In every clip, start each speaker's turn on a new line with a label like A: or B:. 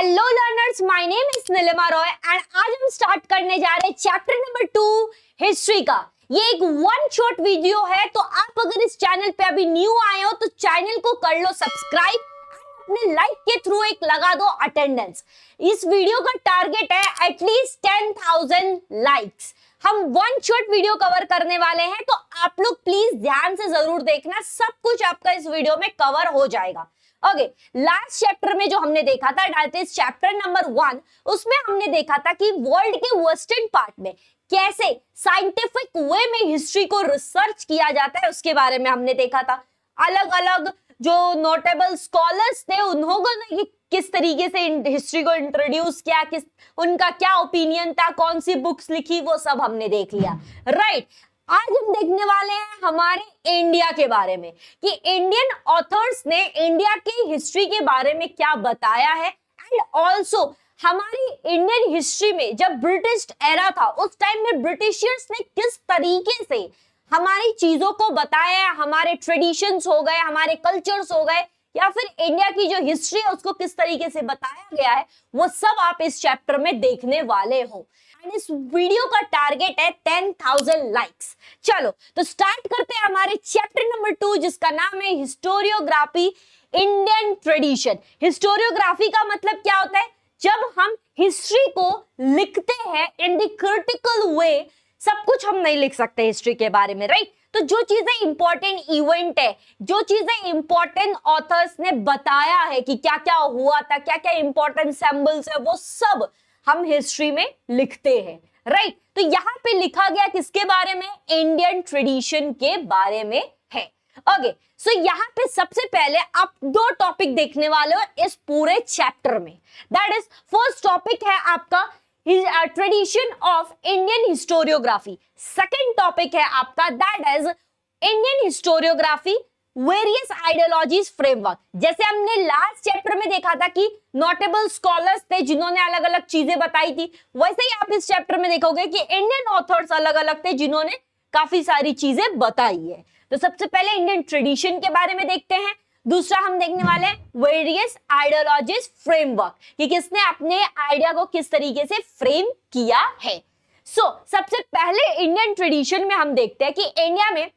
A: Hello learners, my name is Nilima Roy and आज हम start करने जा रहे हैं चैप्टर नंबर 2 हिस्ट्री का। ये एक वन शॉट वीडियो है, तो आप अगर इस चैनल पे अभी न्यू आए हो तो चैनल को कर लो सब्सक्राइब, अपने लाइक के थ्रू एक लगा दो अटेंडेंस। इस वीडियो का टारगेट है एटलीस्ट 10,000 लाइक्स। हम वन शॉट वीडियो कवर करने वाले हैं, तो आप लोग प्लीज ध्यान से जरूर देखना, सब कुछ आपका इस वीडियो में कवर हो जाएगा। ओके, लास्ट चैप्टर में जो हमने देखा था दैट इज चैप्टर नंबर 1, उसमें हमने देखा था कि वर्ल्ड के वेस्टर्न पार्ट में कैसे साइंटिफिक वे में हिस्ट्री को रिसर्च किया जाता है उसके बारे में हमने देखा था। अलग अलग जो नोटेबल स्कॉलर्स थे उन्होंने किस तरीके से हिस्ट्री को इंट्रोड्यूस किया, किस उनका क्या ओपिनियन था, कौन सी बुक्स लिखी, वो सब हमने देख लिया। राइट, आज हम देखने वाले हैं हमारे इंडिया के बारे में कि इंडियन ऑथर्स ने इंडिया की हिस्ट्री के बारे में क्या बताया है, एंड ऑल्सो हमारी इंडियन हिस्ट्री में जब ब्रिटिश एरा था उस टाइम में ब्रिटिशर्स ने किस तरीके से हमारी चीजों को बताया है, हमारे ट्रेडिशंस हो गए, हमारे कल्चर्स हो गए, या फिर इंडिया की जो हिस्ट्री है उसको किस तरीके से बताया गया है, वो सब आप इस चैप्टर में देखने वाले हो। एंड इस वीडियो का टारगेट है 10,000 लाइक्स। चलो तो स्टार्ट करते हैं हमारे चैप्टर नंबर 2 जिसका नाम है हिस्टोरियोग्राफी इंडियन ट्रेडिशन। हिस्टोरियोग्राफी का मतलब क्या होता है? जब हम हिस्ट्री को लिखते हैं इन द क्रिटिकल वे, सब कुछ हम नहीं लिख सकते हिस्ट्री के बारे में, राइट? तो जो चीजें इंपॉर्टेंट इवेंट है, जो चीजें इंपॉर्टेंट ऑथर्स ने बताया है कि क्या क्या हुआ था, क्या क्या इंपॉर्टेंट सिंबल्स है, वो सब हम हिस्ट्री में लिखते हैं, राइट? तो यहाँ पे लिखा गया किसके बारे में? इंडियन ट्रेडिशन के बारे में है। ओके, सो यहाँ पे सबसे पहले आप दो टॉपिक देखने वाले हो इस पूरे चैप्टर में। दैट इज फर्स्ट टॉपिक है आपका tradition of Indian historiography. Second topic है आपका that is Indian historiography various ideologies framework. जैसे हमने लास्ट चैप्टर में देखा था कि नोटेबल स्कॉलर्स थे जिन्होंने अलग अलग चीजें बताई थी, वैसे ही आप इस चैप्टर में देखोगे कि इंडियन ऑथर्स अलग अलग थे जिन्होंने काफी सारी चीजें बताई है। तो सबसे पहले इंडियन ट्रेडिशन के बारे में देखते हैं, दूसरा हम देखने वाले हैं वेरियस आइडियोलॉजीज फ्रेमवर्क कि किसने अपने आइडिया को किस तरीके से फ्रेम किया है। सबसे पहले इंडियन ट्रेडिशन में हम देखते हैं कि इंडिया में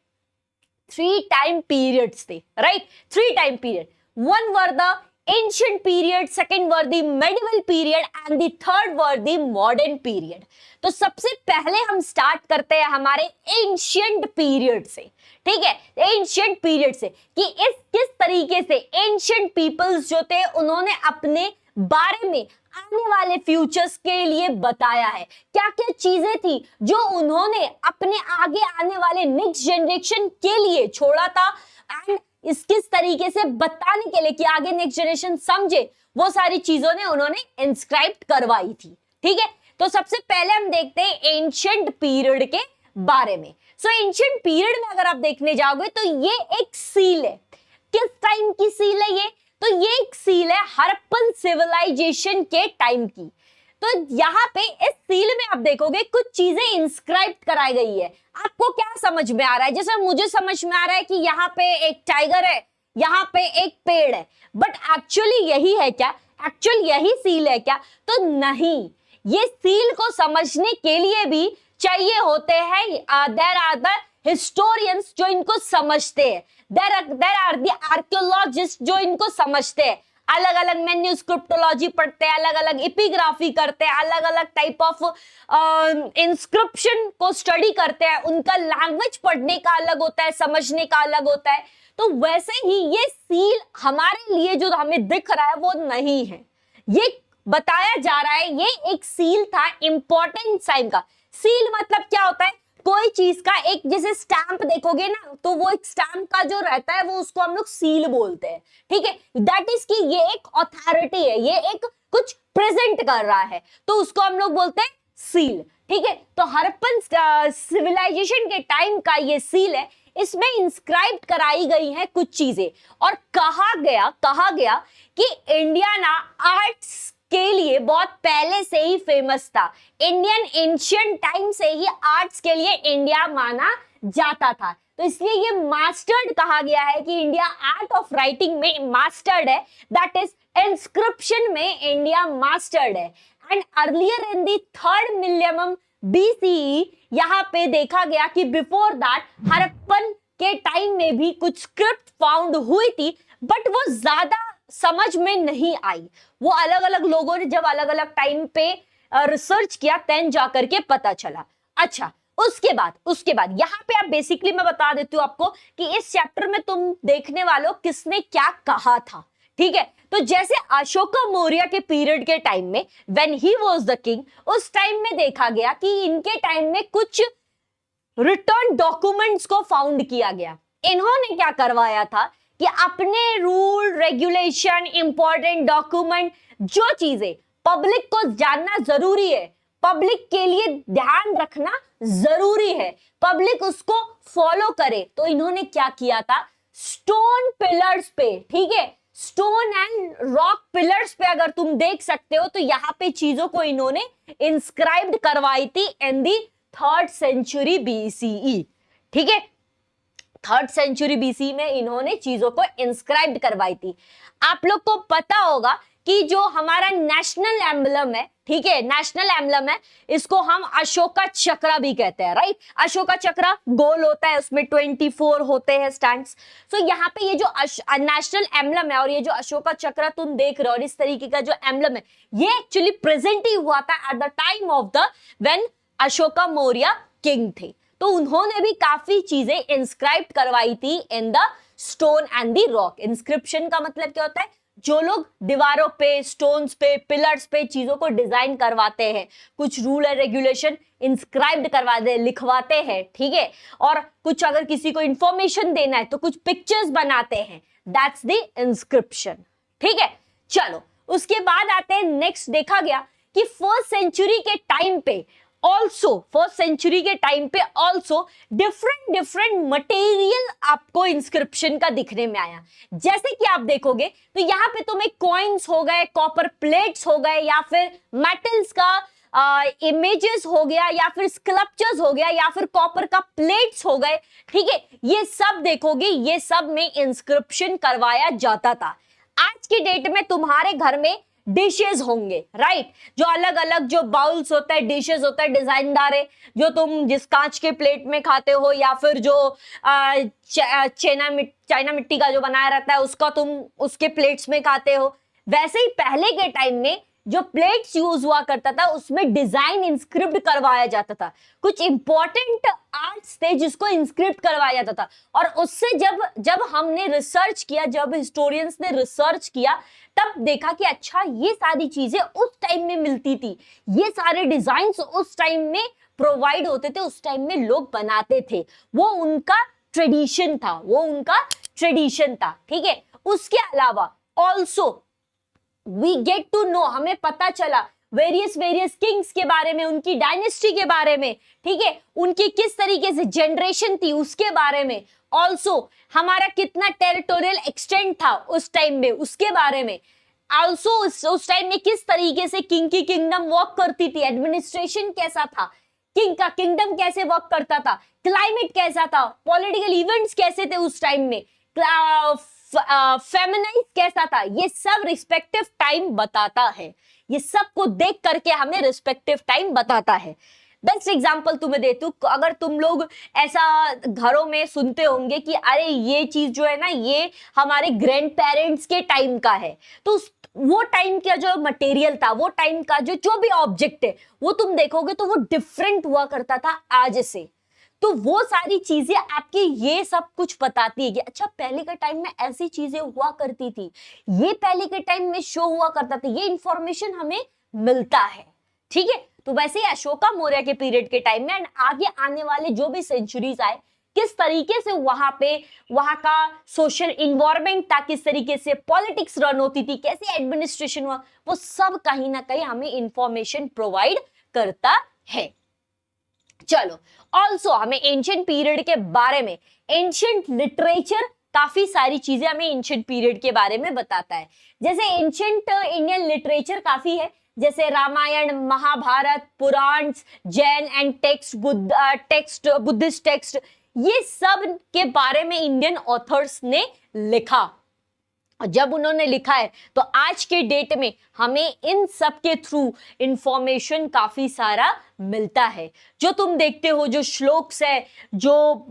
A: 3 टाइम पीरियड्स थे, right? 3 time period, one were the ancient period, second were the medieval period and the third were the modern period. तो सबसे पहले हम स्टार्ट करते हैं हमारे एंशिएंट पीरियड से, ठीक है? एंशिएंट पीरियड से कि इस किस तरीके से एंशिएंट पीपल्स जो थे उन्होंने अपने बारे में आने वाले फ्यूचर्स के लिए बताया है, क्या क्या चीजें थी जो उन्होंने अपने आगे आने वाले नेक्स्ट जनरेशन के लिए छोड़ा था, एंड इस किस तरीके से बताने के लिए कि आगे नेक्स्ट जनरेशन समझे, वो सारी चीजों ने उन्होंने इंस्क्राइब करवाई थी, ठीक है? तो सबसे पहले हम देखते हैं एंशिएंट पीरियड के बारे में। एंशिएंट पीरियड में अगर आप देखने जाओगे तो ये एक सील है। किस टाइम की सील है ये? तो ये एक सील है हड़प्पन सिविलाइजेशन के टाइम की। तो यहाँ पे इस सील में आप देखोगे कुछ चीजें इंस्क्राइब कराई गई है। आपको क्या समझ में आ रहा है? जैसे मुझे समझ में आ रहा है कि यहाँ पे एक टाइगर है, यहाँ पे एक पेड़ है, बट एक्चुअली यही है क्या? एक्चुअल यही सील है क्या? तो नहीं, ये सील को समझने के लिए भी चाहिए होते हैं देयर आर द हिस्टोरियंस जो इनको समझते हैं, देयर आर द आर्कियोलॉजिस्ट जो इनको समझते हैं, अलग अलग मैन्युस्क्रिप्टोलॉजी पढ़ते हैं, अलग अलग एपिग्राफी करते हैं, अलग अलग टाइप ऑफ इंस्क्रिप्शन को स्टडी करते हैं, उनका लैंग्वेज पढ़ने का अलग होता है, समझने का अलग होता है। तो वैसे ही ये सील हमारे लिए जो हमें दिख रहा है वो नहीं है, ये बताया जा रहा है ये एक सील था इंपॉर्टेंट साइन का। सील मतलब क्या होता है? कोई चीज का एक, जैसे स्टैंप देखोगे ना, तो वो एक स्टैंप का जो रहता है वो उसको हम लोग सील बोलते हैं, ठीक है? दैट इज कि ये एक अथॉरिटी है, ये एक कुछ प्रेजेंट कर रहा है, तो उसको हम लोग बोलते हैं सील, ठीक है? तो हड़प्पन सिविलाइजेशन के टाइम का ये सील है, इसमें इंस्क्राइब कराई गई है कुछ चीजें, और कहा गया कि इंडिया ना आर्ट्स के लिए बहुत पहले से ही फेमस था। इंडियन एंशिएंट टाइम से ही आर्ट्स के लिए इंडिया माना जाता था। तो इसलिए ये मास्टर्ड कहा गया है कि इंडिया आर्ट ऑफ राइटिंग में मास्टर्ड है, दैट इज इंस्क्रिप्शन में इंडिया मास्टर्ड है। And earlier in the 3rd मिलियम BCE यहाँ पे देखा गया कि बिफोर दैट हड़प्पन के टाइम में भी कुछ स्क्रिप्ट फाउंड हुई थी, बट वो ज्यादा समझ में नहीं आई। वो अलग अलग लोगों ने जब अलग अलग टाइम पे रिसर्च किया तब जाकर के पता चला। अच्छा, उसके बाद यहाँ पे आप बेसिकली मैं बता देती हूँ आपको कि इस चैप्टर में तुम देखने वालों किसने क्या कहा था, ठीक है। तो जैसे अशोका मौर्य के पीरियड के टाइम में when he was the king, उस टाइम में देखा गया कि इनके टाइम में कुछ रिटर्न डॉक्यूमेंट्स को फाउंड किया गया। इन्होंने क्या करवाया था कि अपने रूल रेगुलेशन इंपॉर्टेंट डॉक्यूमेंट, जो चीजें पब्लिक को जानना जरूरी है, पब्लिक के लिए ध्यान रखना जरूरी है, पब्लिक उसको फॉलो करे, तो इन्होंने क्या किया था, स्टोन पिलर्स पे, ठीक है, स्टोन एंड रॉक पिलर्स पे अगर तुम देख सकते हो तो यहाँ पे चीजों को इन्होंने इंस्क्राइब्ड करवाई थी इन दी 3rd सेंचुरी BCE, ठीक है। 3rd सेंचुरी BC में इन्होंने चीजों को इंस्क्राइब्ड करवाई थी। आप लोग को पता होगा कि जो हमारा नेशनल एम्बलम है, ठीक है, नेशनल एम्बलम है, इसको हम अशोका चक्र भी कहते हैं, राइट। अशोका चक्र गोल होता है, उसमें 24 होते हैं स्टैंड्स। सो यहाँ पे ये जो नेशनल एम्बलम है और ये जो अशोका चक्र तुम देख रहे हो और इस तरीके का जो एम्बलम है, ये एक्चुअली प्रेजेंट ही हुआ था at the time of the when Ashoka Maurya king थे। तो उन्होंने भी काफी चीजें इंस्क्राइब करवाई थी in the stone and the rock. Inscription का मतलब क्या होता है, जो लोग दीवारों पे, स्टोन्स पे, पिलर्स पे चीजों को डिजाइन करवाते हैं, कुछ रूल एंड रेगुलेशन इंस्क्राइब्ड करवाते, लिखवाते हैं, ठीक है, और कुछ अगर किसी को इंफॉर्मेशन देना है तो कुछ पिक्चर्स बनाते हैं, दैट्स द इंस्क्रिप्शन, ठीक है। चलो उसके बाद आते हैं नेक्स्ट, देखा गया कि 1st सेंचुरी के टाइम पे ऑल्सो, 1st सेंचुरी के टाइम पे ऑल्सो डिफरेंट मटेरियल आपको इंस्क्रिप्शन का दिखने में आया। जैसे कि आप देखोगे तो यहाँ पे तुम्हें कॉइन्स हो गए, कॉपर प्लेट्स हो गए, या फिर मेटल्स का इमेजेस हो गया, या फिर स्कल्पचर्स हो गया, या फिर कॉपर का प्लेट्स हो गए, ठीक है। ये सब देखोगे, ये सब में इंस्क्रिप्शन करवाया जाता था। आज की डेट में तुम्हारे घर में डिशेस होंगे, राइट, जो अलग अलग जो बाउल्स होता है, डिशेस होता है डिजाइनदार है, जो तुम जिस कांच के प्लेट में खाते हो, या फिर जो चाइना मिट्टी का जो बनाया रहता है उसका तुम उसके प्लेट्स में खाते हो। वैसे ही पहले के टाइम में जो प्लेट्स यूज हुआ करता था उसमें डिजाइन इंस्क्रिप्ट करवाया जाता था, कुछ इंपॉर्टेंट आर्ट्स थे जिसको इंस्क्रिप्ट करवाया जाता था। और उससे जब हमने रिसर्च किया, जब हिस्टोरियंस ने रिसर्च किया, तब देखा कि अच्छा ये सारी चीजें उस टाइम में मिलती थी, ये सारे डिजाइन्स उस टाइम में प्रोवाइड होते थे, उस टाइम में लोग बनाते थे, वो उनका ट्रेडिशन था, वो उनका ट्रेडिशन था, ठीक है। उसके अलावा also we get to know, हमें पता चला वेरियस किंग्स के बारे में, उनकी डायनेस्टी के बारे में, ठीक है, उनकी किस तरीके से जनरेशन थी उसके बारे में, ऑल्सो हमारा कितना टेरिटोरियल एक्सटेंड था उस टाइम में उसके बारे में, ऑल्सो उस टाइम में किस तरीके से किंग की किंगडम वर्क करती थी, एडमिनिस्ट्रेशन कैसा था, किंग का किंगडम कैसे वर्क करता था, क्लाइमेट कैसा था, पॉलिटिकल इवेंट्स कैसे थे उस टाइम में, फेमिनाइज कैसा था, ये सब रिस्पेक्टिव टाइम बताता है, ये सब को देख करके हमें रिस्पेक्टिव टाइम बताता है। बेस्ट एग्जांपल तुम्हें देती हूँ, अगर तुम लोग ऐसा घरों में सुनते होंगे कि अरे ये चीज जो है ना ये हमारे ग्रैंड पेरेंट्स के टाइम का है, तो वो टाइम का जो मटेरियल था, वो टाइम का जो भी ऑब्जेक्ट है, वो तुम देखोगे तो वो डिफरेंट हुआ करता था आज से। तो वो सारी चीजें आपकी ये सब कुछ बताती है कि अच्छा पहले के टाइम में ऐसी चीजें हुआ करती थी, ये पहले के टाइम में शो हुआ करता था, ये इंफॉर्मेशन हमें मिलता है, ठीक है। तो वैसे ही अशोका मौर्य के पीरियड के टाइम में एंड आगे आने वाले जो भी सेंचुरीज आए, किस तरीके से वहां का सोशल इन्वायरमेंट था, किस तरीके से पॉलिटिक्स रन होती थी, कैसे एडमिनिस्ट्रेशन हुआ, वो सब कहीं ना कहीं हमें इंफॉर्मेशन प्रोवाइड करता है। चलो ऑल्सो हमें एंशिएंट पीरियड के बारे में, एंशिएंट लिटरेचर काफी सारी चीजें हमें एंशिएंट पीरियड के बारे में बताता है। जैसे एंशिएंट इंडियन लिटरेचर काफी है, जैसे Ramayana, Mahabharata, Purana, Jain and text, Buddhist text, ये सब के बारे में इंडियन ऑथर्स ने लिखा। और जब उन्होंने लिखा है तो आज के डेट में हमें इन सब के थ्रू इंफॉर्मेशन काफी सारा मिलता है। जो तुम देखते हो जो श्लोक्स है, जो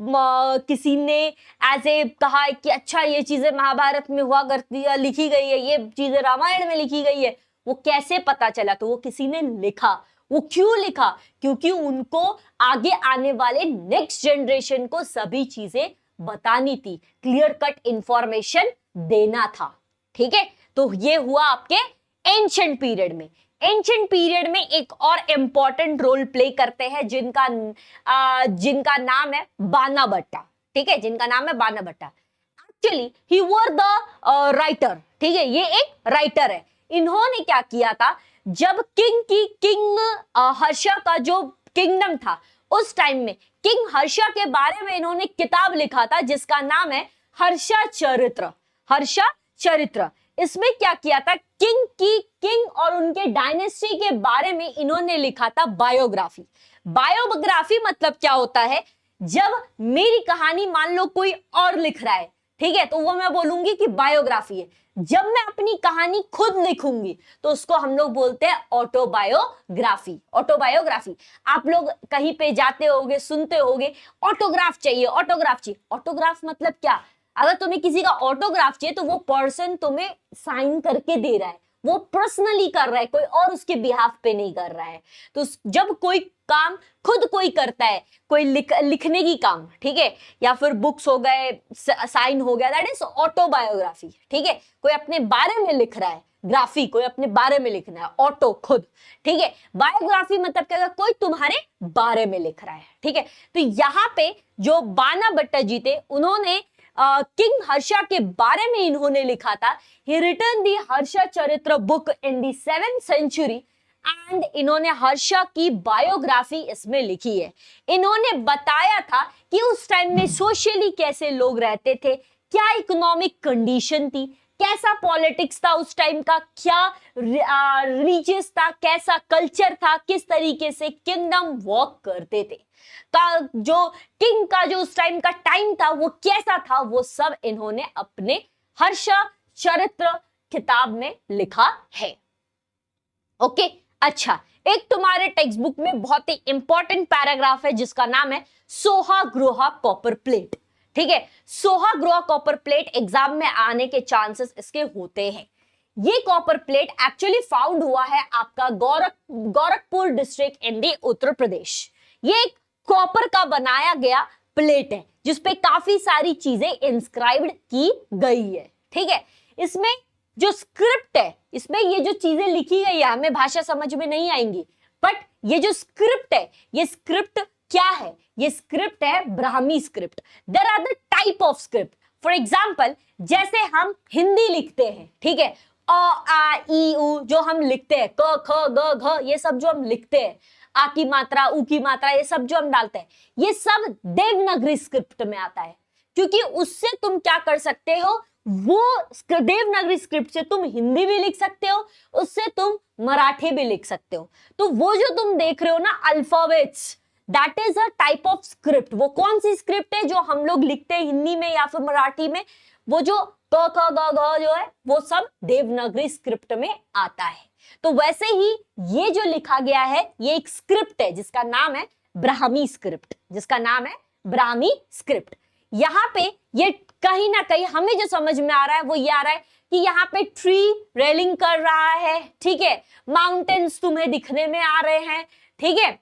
A: किसी ने एज ए कहा है कि अच्छा ये चीजें महाभारत में हुआ करती है, लिखी गई है, ये चीजें रामायण में लिखी गई है, वो कैसे पता चला? तो वो किसी ने लिखा। वो क्यों लिखा? क्योंकि उनको आगे आने वाले नेक्स्ट जनरेशन को सभी चीजें बतानी थी, क्लियर कट इंफॉर्मेशन देना था। ठीक है, तो ये हुआ आपके एंशिएंट पीरियड में। एंशिएंट पीरियड में एक और इंपॉर्टेंट रोल प्ले करते हैं जिनका नाम है बाणाभट्टा। ठीक है, जिनका नाम है Banabhatta. Actually he were the writer. ठीक है, ये एक राइटर है। इन्होंने क्या किया था, जब किंग हर्षा का जो किंगडम था उस टाइम में किंग हर्षा के बारे में इन्होंने किताब लिखा था जिसका नाम है हर्षा चरित्र। हर्षा चरित्र। इसमें क्या किया था, किंग और उनके डायनेस्टी के बारे में इन्होंने लिखा था बायोग्राफी। बायोग्राफी मतलब क्या होता है, जब मेरी कहानी मान लो कोई और लिख रहा है, ठीक है, तो वो मैं बोलूंगी कि बायोग्राफी है। जब मैं अपनी कहानी खुद लिखूंगी तो उसको हम लोग बोलते हैं ऑटोबायोग्राफी। ऑटोबायोग्राफी। आप लोग कहीं पे जाते होगे, सुनते होगे ऑटोग्राफ चाहिए, ऑटोग्राफ चाहिए। ऑटोग्राफ मतलब क्या? अगर तुम्हें किसी का ऑटोग्राफ चाहिए तो वो पर्सन तुम्हें साइन करके दे रहा है, वो पर्सनली कर रहा है, कोई और उसके बिहाफ पे नहीं कर रहा है। तो जब कोई काम खुद कोई करता है, कोई लिखने की काम, ठीक है, या फिर बुक्स हो गए, साइन हो गया, दैट इज ऑटोबायोग्राफी। ठीक है, कोई अपने बारे में लिख रहा है, ग्राफी कोई अपने बारे में लिखना है, ऑटो खुद। ठीक है, बायोग्राफी मतलब क्या, कोई तुम्हारे बारे में लिख रहा है। ठीक है, तो यहाँ पे जो बाणाभट्टा जी थे उन्होंने किंग हर्षा के बारे में इन्होंने लिखा था। He written the Harsha Charitra book in the 7th century and इन्होंने हर्षा की बायोग्राफी इसमें लिखी है। इन्होंने बताया था कि उस टाइम में सोशली कैसे लोग रहते थे, क्या इकोनॉमिक कंडीशन थी, कैसा पॉलिटिक्स था उस टाइम का, क्या रिलीजियस था, कैसा कल्चर था, किस तरीके से किंगडम वॉक करते थे, का जो किंग का जो उस टाइम का टाइम था वो कैसा था, वो सब इन्होंने अपने हर्षा चरित्र किताब में लिखा है। ओके, अच्छा, एक तुम्हारे टेक्स्ट बुक में बहुत ही इंपॉर्टेंट पैराग्राफ है जिसका नाम है सोहाग्रोहा कॉपर प्लेट। ठीक है, सोहाग्रोहा कॉपर प्लेट एग्जाम में आने के चांसेस इसके होते हैं। ये कॉपर प्लेट एक्चुअली फाउंड हुआ है आपका गोरखपुर डिस्ट्रिक्ट इन दी उत्तर प्रदेश। ये एक कॉपर का बनाया गया प्लेट है जिसपे काफी सारी चीजें इंस्क्राइब्ड की गई है। ठीक है, इसमें जो स्क्रिप्ट है, इसमें ये जो चीजें लिखी गई है, हमें भाषा समझ में नहीं आएंगी, बट ये जो स्क्रिप्ट है, ये स्क्रिप्ट क्या है? ये स्क्रिप्ट है Brahmi script. There are the type of script. For example, जैसे हम हिंदी लिखते हैं, ठीक है, अ आ ई उ जो हम लिखते हैं, क ख ग घ, ये सब जो हम लिखते हैं, आ की मात्रा, उ की मात्रा, ये सब जो हम डालते हैं, ये सब देवनागरी स्क्रिप्ट में आता है। क्योंकि उससे तुम क्या कर सकते हो, वो देवनागरी स्क्रिप्ट से तुम हिंदी भी लिख सकते हो, उससे तुम मराठी भी लिख सकते हो। तो वो जो तुम देख रहे हो ना alphabets, that is a type of script. वो कौन सी स्क्रिप्ट है जो हम लोग लिखते हैं हिंदी में या फिर मराठी में? वो जो क ख ग घ जो है वो सब देवनागरी स्क्रिप्ट में आता है। तो वैसे ही ये जो लिखा गया है ये एक स्क्रिप्ट है जिसका नाम है ब्राह्मी स्क्रिप्ट, जिसका नाम है ब्राह्मी स्क्रिप्ट। यहाँ पे ये कहीं ना कहीं हमें जो समझ में आ रहा है वो ये आ रहा है कि यहाँ पे ट्री रेलिंग कर रहा है, ठीक है, माउंटेन्स तुम्हें दिखने में आ रहे हैं, ठीक है,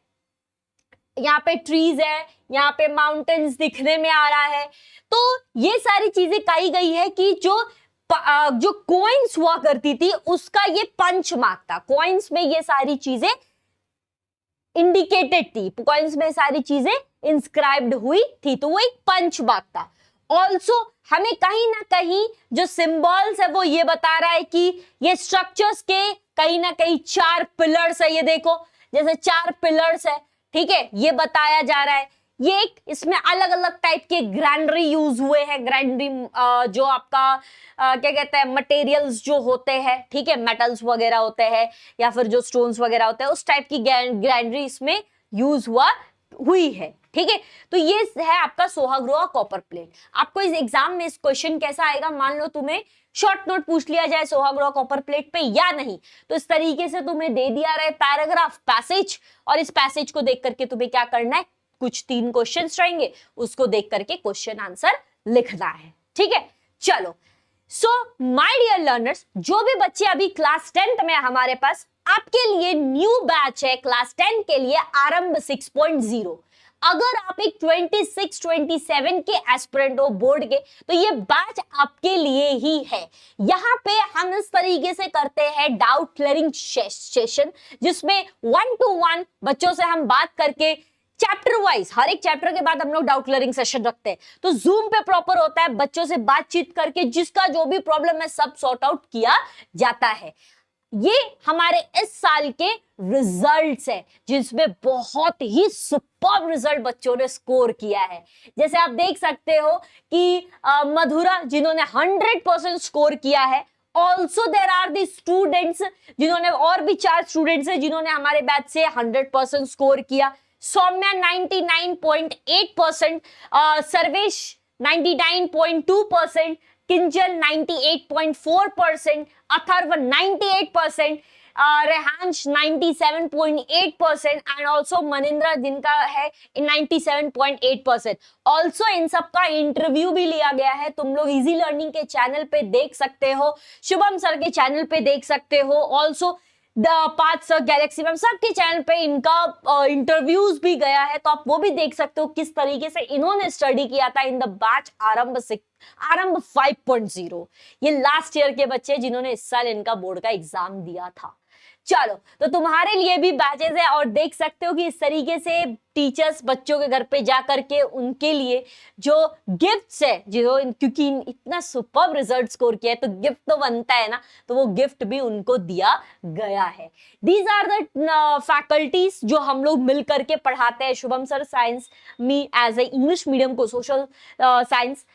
A: यहाँ पे ट्रीज है, यहाँ पे माउंटेन्स दिखने में आ रहा है। तो ये सारी चीजें कही गई है कि जो कॉइन्स हुआ करती थी उसका ये पंच मार्क था। कॉइन्स में ये सारी चीजें इंडिकेटेड थी, कॉइन्स में सारी चीजें इंस्क्राइब्ड हुई थी, तो वो एक पंच मार्क था। ऑल्सो हमें कहीं ना कहीं जो सिंबल्स है वो ये बता रहा है कि ये स्ट्रक्चर्स के कहीं ना कहीं 4 पिलर्स है। ये देखो जैसे 4 पिलर्स है, ठीक है, ये बताया जा रहा है। ये एक इसमें अलग अलग टाइप के ग्रैंडरी यूज हुए हैं। ग्रैंडरी जो आपका क्या कहते हैं, मटेरियल्स जो होते हैं, ठीक है, मेटल्स वगैरह होते हैं या फिर जो स्टोन्स वगैरह होते हैं, उस टाइप की ग्रैंडरी इसमें यूज हुई है। ठीक है। तो ये है आपका सोहागृह कॉपर प्लेट। आपको इस एग्जाम में इस क्वेश्चन कैसा आएगा, मान लो तुम्हें शॉर्ट नोट पूछ लिया जाए सोहागृह कॉपर प्लेट पे या नहीं, तो इस तरीके से तुम्हें दे दिया रहे पैराग्राफ, पैसेज, और इस पैसेज को देख करके तुम्हें क्या करना है, कुछ 3 क्वेश्चंस रहेंगे, उसको देख करके क्वेश्चन आंसर लिखना है। ठीक है, चलो। सो माय डियर लर्नर्स, जो भी बच्चे अभी क्लास 10th में हमारे पास, आपके लिए न्यू बैच है क्लास 10 के लिए आरंभ 6.0। अगर आप एक 26-27 के एस्पिरेंट हो बोर्ड के, तो ये बैच आपके लिए ही है। यहाँ पे हम इस तरीके से करते हैं डाउट क्लियरिंग सेशन, जिसमें 1 to 1 बच्चों से हम बात करके चैप्टर वाइज, हर एक चैप्टर के बाद हम लोग डाउट क्लियरिंग सेशन रखते हैं। तो जूम पे प्रॉपर होता है, बच्चों से बातचीत करके जिसका जो भी प्रॉब्लम है सब सॉर्ट आउट किया जाता है। ये हमारे इस साल के रिजल्ट्स है, जिसमें बहुत ही सुपर्ब रिजल्ट बच्चों ने स्कोर किया है। जैसे आप देख सकते हो कि मधुरा जिन्होंने 100% स्कोर किया है। Also there are the students जिन्होंने, और भी 4 स्टूडेंट्स है जिन्होंने हमारे बैच से 100% स्कोर किया। सौम्या 99.8%, सर्वेश 99.2%, किंजल 98.4%, अथर्व 98%, रेहांश 97.8% एंड ऑल्सो मनिंद्रा जिनका है 97.8%। ऑल्सो इन सबका इंटरव्यू भी लिया गया है, तुम लोग इजी लर्निंग के चैनल पे देख सकते हो, शुभम सर के चैनल पे देख सकते हो, also Parth sir, galaxy ma'am, सबके चैनल पे इनका इंटरव्यूज भी गया है, तो आप वो भी देख सकते हो किस तरीके से इन्होंने स्टडी किया था इन द बैच आरंभ 5.0। ये लास्ट ईयर के बच्चे जिन्होंने इस साल इनका बोर्ड का एग्जाम दिया था। चलो, तो तुम्हारे लिए भी बैचेस है, और देख सकते हो कि इस तरीके से टीचर्स बच्चों के घर पे जा करके उनके लिए जो गिफ्ट्स है, जो क्योंकि इतना सुपर्ब रिजल्ट स्कोर किया है तो गिफ्ट तो बनता है ना, तो वो गिफ्ट भी उनको दिया गया है। दीज आर द फैकल्टीज जो हम लोग मिल करके पढ़ाते हैं। Shubham sir science, me as a English medium को social science,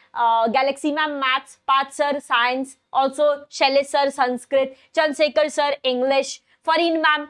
A: Galaxy ma'am maths, Parth sir science, also Shailesh sir Sanskrit, Chandrashekhar sir English, Farheen ma'am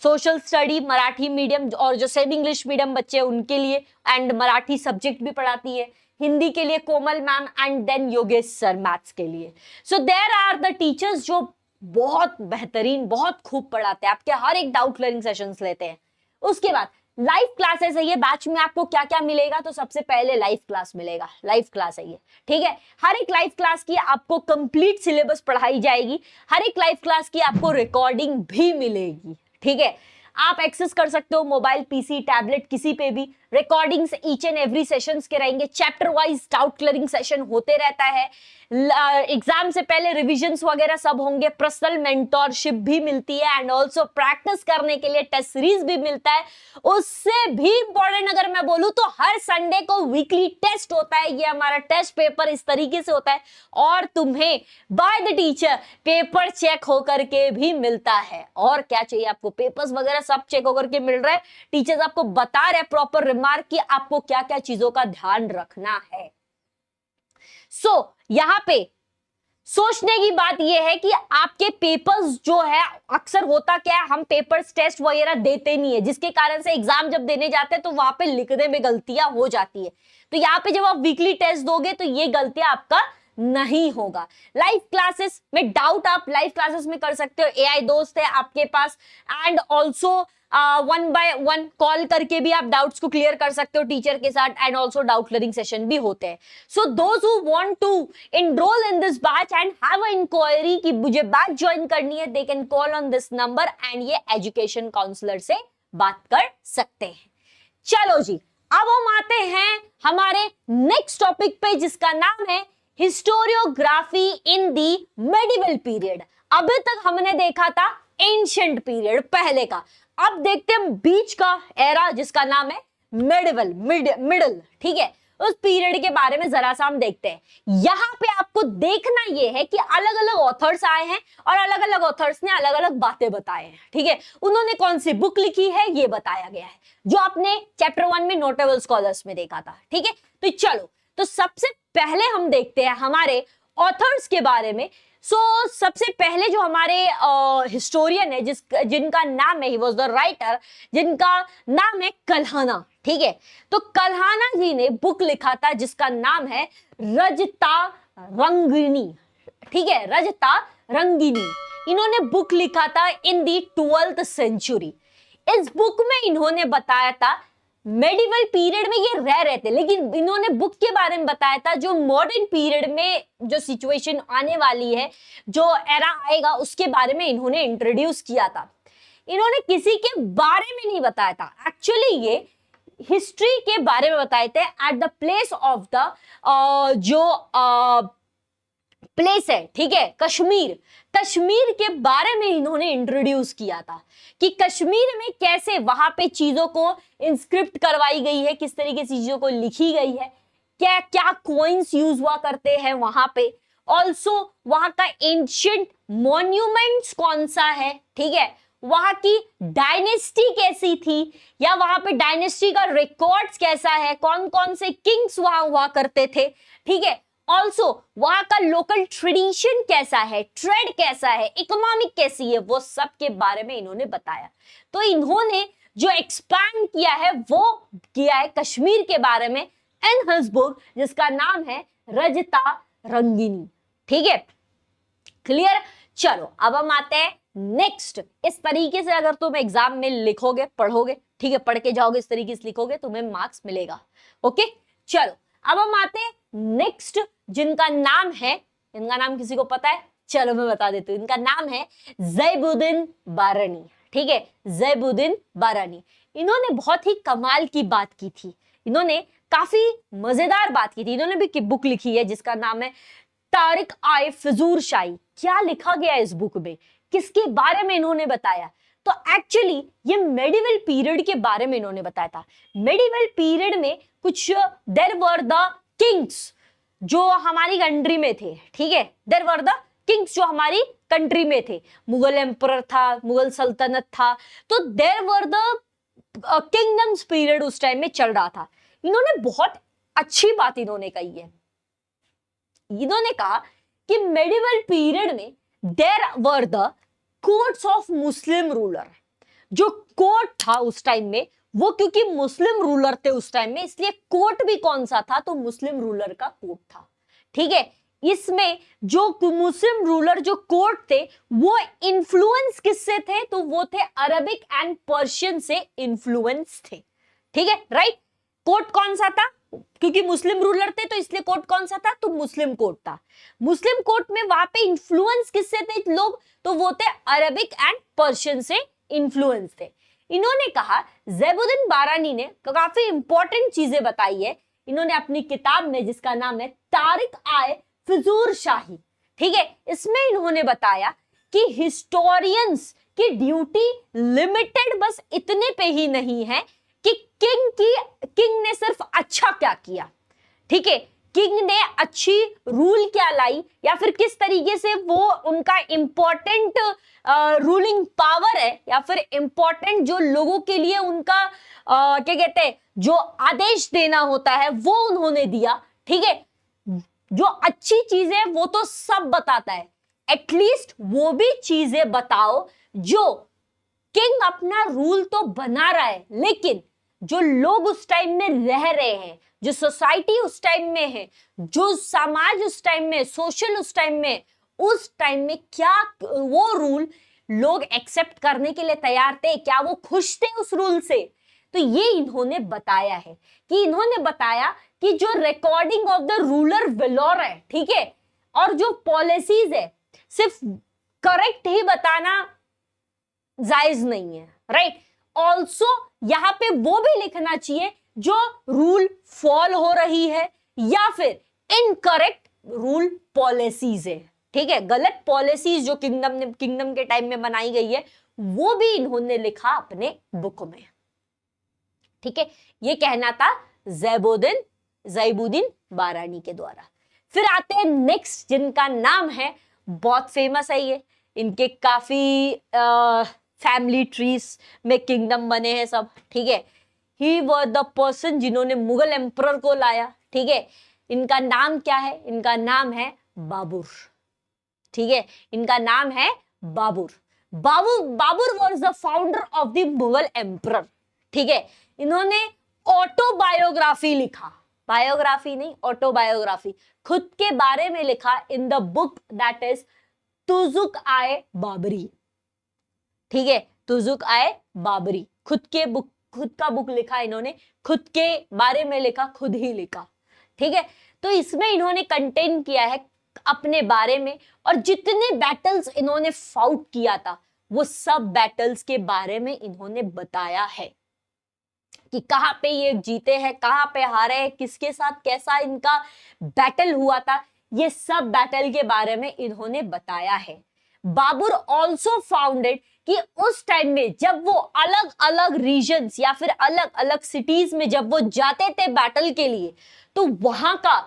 A: social study Marathi medium, और जो सेमी इंग्लिश मीडियम बच्चे हैं उनके लिए, एंड मराठी सब्जेक्ट भी पढ़ाती है, हिंदी के लिए Komal ma'am, and then Yogesh sir maths के लिए। So there are the teachers जो बहुत बेहतरीन, बहुत खूब पढ़ाते हैं, आपके हर एक डाउट क्लियरिंग सेशंस लेते हैं। उसके बाद लाइव क्लासेस है ये बैच में, आपको क्या क्या मिलेगा, तो सबसे पहले लाइव क्लास मिलेगा, लाइव क्लास है ये, ठीक है। हर एक लाइव क्लास की आपको कंप्लीट सिलेबस पढ़ाई जाएगी, हर एक लाइव क्लास की आपको रिकॉर्डिंग भी मिलेगी, ठीक है। आप एक्सेस कर सकते हो मोबाइल, पीसी, टैबलेट, किसी पे भी। Recordings each and every sessions के रहेंगे, chapter wise doubt clearing session होते रहता है, एग्जाम से पहले रिविजन्स वगैरह सब होंगे, पर्सनल मेंटोरशिप भी मिलती है, एंड ऑल्सो प्रैक्टिस करने के लिए टेस्ट सीरीज भी मिलता है। उससे भी इंपॉर्टेंट अगर मैं बोलूं तो हर संडे को वीकली टेस्ट होता है, ये हमारा टेस्ट पेपर इस तरीके से होता है, और तुम्हें by the teacher paper check होकर के भी मिलता है। और क्या चाहिए आपको, पेपर्स वगैरह सब चेक होकर के मिल रहा है, टीचर्स आपको बता रहे प्रॉपर रिमार्क कि आपको क्या क्या चीजों का ध्यान रखना है। यहां पे सोचने की बात यह है कि आपके पेपर्स जो है, अक्सर होता क्या है, हम पेपर्स टेस्ट वगैरह देते नहीं है, जिसके कारण से एग्जाम जब देने जाते हैं तो वहां पे लिखने में गलतियां हो जाती है। तो यहाँ पे जब आप वीकली टेस्ट दोगे तो ये गलतियां आपका नहीं होगा। लाइव क्लासेस में डाउट आप लाइव क्लासेस में कर सकते हो, एआई दोस्त है आपके पास, एंड ऑल्सो 1 by 1 कॉल करके भी आप डाउट्स को क्लियर कर सकते हो टीचर के साथ, and also doubt clearing session भी होते हैं। So those who want to enroll in this batch and have a inquiry कि मुझे बैच ज्वाइन करनी है, they can call on this number, and ये एजुकेशन काउंसलर से बात कर सकते हैं। चलो जी, अब हम आते हैं हमारे नेक्स्ट टॉपिक पे, जिसका नाम है historiography in the medieval period. अभी तक हमने देखा था एंशिएंट पीरियड पहले का, अब देखते हैं बीच का एरा जिसका नाम है मेडिवल, मिडल, ठीक है। उस पीरियड के बारे में जरा सा हम देखते हैं। यहां पे आपको देखना यह है कि अलग अलग ऑथर्स आए हैं और अलग अलग ऑथर्स ने अलग अलग बातें बताए हैं, ठीक है। उन्होंने कौन सी बुक लिखी है ये बताया गया है, जो आपने चैप्टर 1 में नोटेबल स्कॉलर्स में देखा था, ठीक है। तो चलो, तो सबसे पहले हम देखते हैं हमारे ऑथर्स के बारे में। सबसे पहले जो हमारे हिस्टोरियन है जिनका नाम है, ही वाज द राइटर, जिनका नाम है कल्हना, ठीक है। तो कल्हाना जी ने बुक लिखा था जिसका नाम है रजता रंगिनी, ठीक है, रजता रंगिनी। इन्होंने बुक लिखा था इन दी 12th सेंचुरी। इस बुक में इन्होंने बताया था मेडिवल पीरियड में ये रह रहे थे, लेकिन इन्होंने बुक के बारे में बताया था जो मॉडर्न पीरियड में जो सिचुएशन आने वाली है, जो एरा आएगा, उसके बारे में इन्होंने इंट्रोड्यूस किया था। इन्होंने किसी के बारे में नहीं बताया था, एक्चुअली ये हिस्ट्री के बारे में बताए थे at the place of the जो प्लेस है, ठीक है, कश्मीर। कश्मीर के बारे में इन्होंने इंट्रोड्यूस किया था कि कश्मीर में कैसे वहां पे चीजों को इंस्क्रिप्ट करवाई गई है, किस तरीके से चीजों को लिखी गई है, क्या क्या कॉइन्स यूज हुआ करते हैं वहां पे, ऑल्सो वहां का एंशिएंट मॉन्यूमेंट्स कौन सा है, ठीक है, वहां की डायनेस्टी कैसी थी, या वहां पे डायनेस्टी का रिकॉर्ड्स कैसा है, कौन कौन से किंग्स वहां हुआ करते थे, ठीक है, ऑल्सो वहां का लोकल ट्रेडिशन कैसा है, ट्रेड कैसा है, इकोनॉमिक कैसी है, वो सब के बारे में इन्होंने बताया। तो इन्होंने जो एक्सपैंड किया है वो किया है कश्मीर के बारे में इन हिज बुक जिसका नाम है रजता रंगिनी, ठीक है, क्लियर। चलो अब हम आते हैं नेक्स्ट। इस तरीके से अगर तुम एग्जाम में लिखोगे, पढ़ोगे, ठीक है, पढ़ के जाओगे, इस तरीके से लिखोगे, तुम्हें मार्क्स मिलेगा। ओके, चलो अब हम आते हैं नेक्स्ट जिनका नाम है, इनका नाम किसी को पता है? चलो मैं बता देती हूँ, इनका नाम है ज़ैबुद्दीन बारानी, ठीक है, ज़ैबुद्दीन बारानी। इन्होंने बहुत ही कमाल की बात की थी, इन्होंने काफी मजेदार बात की थी। इन्होंने भी बुक लिखी है जिसका नाम है तारिक-ए-फिजूर-शाही। क्या लिखा गया है इस बुक में, किसके बारे में इन्होंने बताया? तो एक्चुअली ये मेडिवल पीरियड के बारे में इन्होंने बताया था। मेडिवल पीरियड में कुछ देयर वर द किंग्स जो हमारी कंट्री में थे, ठीक है, देयर वर द किंग्स जो हमारी कंट्री में थे, मुगल एम्परर था, मुगल सल्तनत था, तो there were the kingdoms period उस टाइम में चल रहा था। इन्होंने बहुत अच्छी बात इन्होंने कही है। इन्होंने कहा कि मेडिवल पीरियड में there were the courts of Muslim ruler. जो कोर्ट था उस टाइम में, वो क्योंकि मुस्लिम रूलर थे उस टाइम में, इसलिए कोर्ट भी कौन सा था, तो मुस्लिम रूलर का कोर्ट था, ठीक है। इसमें जो मुस्लिम रूलर जो कोर्ट थे वो इन्फ्लुएंस किससे थे, तो वो थे अरबिक एंड पर्शियन से इन्फ्लुएंस थे, ठीक है, राइट। कोर्ट कौन सा था, क्योंकि मुस्लिम रूलर थे तो इसलिए कोर्ट कौन सा था, तो मुस्लिम कोर्ट था। मुस्लिम कोर्ट में वहां पे इन्फ्लुएंस किससे थे लोग, तो वो थे अरबिक एंड पर्शियन से इन्फ्लुएंस थे। इन्होंने कहा, ज़ैबुद्दीन बारानी ने काफी इंपॉर्टेंट चीजें बताई है इन्होंने अपनी किताब में जिसका नाम है तारिक-ए-फिजूर-शाही, ठीक है। इसमें इन्होंने बताया कि हिस्टोरियंस की ड्यूटी लिमिटेड बस इतने पे ही नहीं है कि किंग ने सिर्फ अच्छा क्या किया, ठीक है, किंग ने अच्छी रूल क्या लाई, या फिर किस तरीके से वो उनका इंपॉर्टेंट रूलिंग पावर है, या फिर इंपॉर्टेंट जो लोगों के लिए उनका क्या कहते हैं जो आदेश देना होता है वो उन्होंने दिया, ठीक है। जो अच्छी चीजें वो तो सब बताता है, एटलीस्ट वो भी चीजें बताओ जो किंग अपना रूल तो बना रहा है, लेकिन जो लोग उस टाइम में रह रहे हैं, जो सोसाइटी उस टाइम में है, जो समाज उस टाइम में, सोशल उस टाइम में क्या वो रूल लोग एक्सेप्ट करने के लिए तैयार थे, क्या वो खुश थे उस रूल से। तो ये इन्होंने बताया है कि इन्होंने बताया कि जो रिकॉर्डिंग ऑफ द रूलर वेलोर है, ठीक है, और जो पॉलिसीज है सिर्फ करेक्ट ही बताना जायज नहीं है, राइट। ऑल्सो यहां पे वो भी लिखना चाहिए जो रूल फॉल हो रही है या फिर इनकरेक्ट रूल पॉलिसीज है, ठीक है, गलत पॉलिसीज जो किंगडम के टाइम में बनाई गई है वो भी इन्होंने लिखा अपने बुक में, ठीक है। ये कहना था ज़ैबुद्दीन बारानी के द्वारा। फिर आते हैं नेक्स्ट जिनका नाम है, बहुत फेमस है ये, इनके काफी फैमिली ट्रीज में किंगडम बने हैं सब, ठीक है। ही वॉज द पर्सन जिन्होंने मुगल एम्परर को लाया, ठीक है। इनका नाम क्या है, इनका नाम है बाबर, ठीक है, इनका नाम है Babur. Babur was the founder of the Mughal emperor, ठीक है। इन्होंने ऑटोबायोग्राफी लिखा, बायोग्राफी नहीं, ऑटोबायोग्राफी, खुद के बारे में लिखा in the book that is Tuzuk आए बाबरी। ठीक है, तुजुक आए बाबरी, खुद का बुक लिखा इन्होंने, खुद के बारे में लिखा, खुद ही लिखा। ठीक है, तो इसमें इन्होंने कंटेन किया है अपने बारे में, और जितने बैटल्स इन्होंने फाउट किया था वो सब बैटल्स के बारे में इन्होंने बताया है कि कहां पे ये जीते हैं, कहां पे हारे हैं, किसके साथ कैसा इनका बैटल हुआ था, ये सब बैटल के बारे में इन्होंने बताया है। बाबर ऑल्सो फाउंडेड कि उस टाइम में जब वो अलग अलग रीजन्स या फिर अलग अलग सिटीज में जब वो जाते थे बैटल के लिए, तो वहां का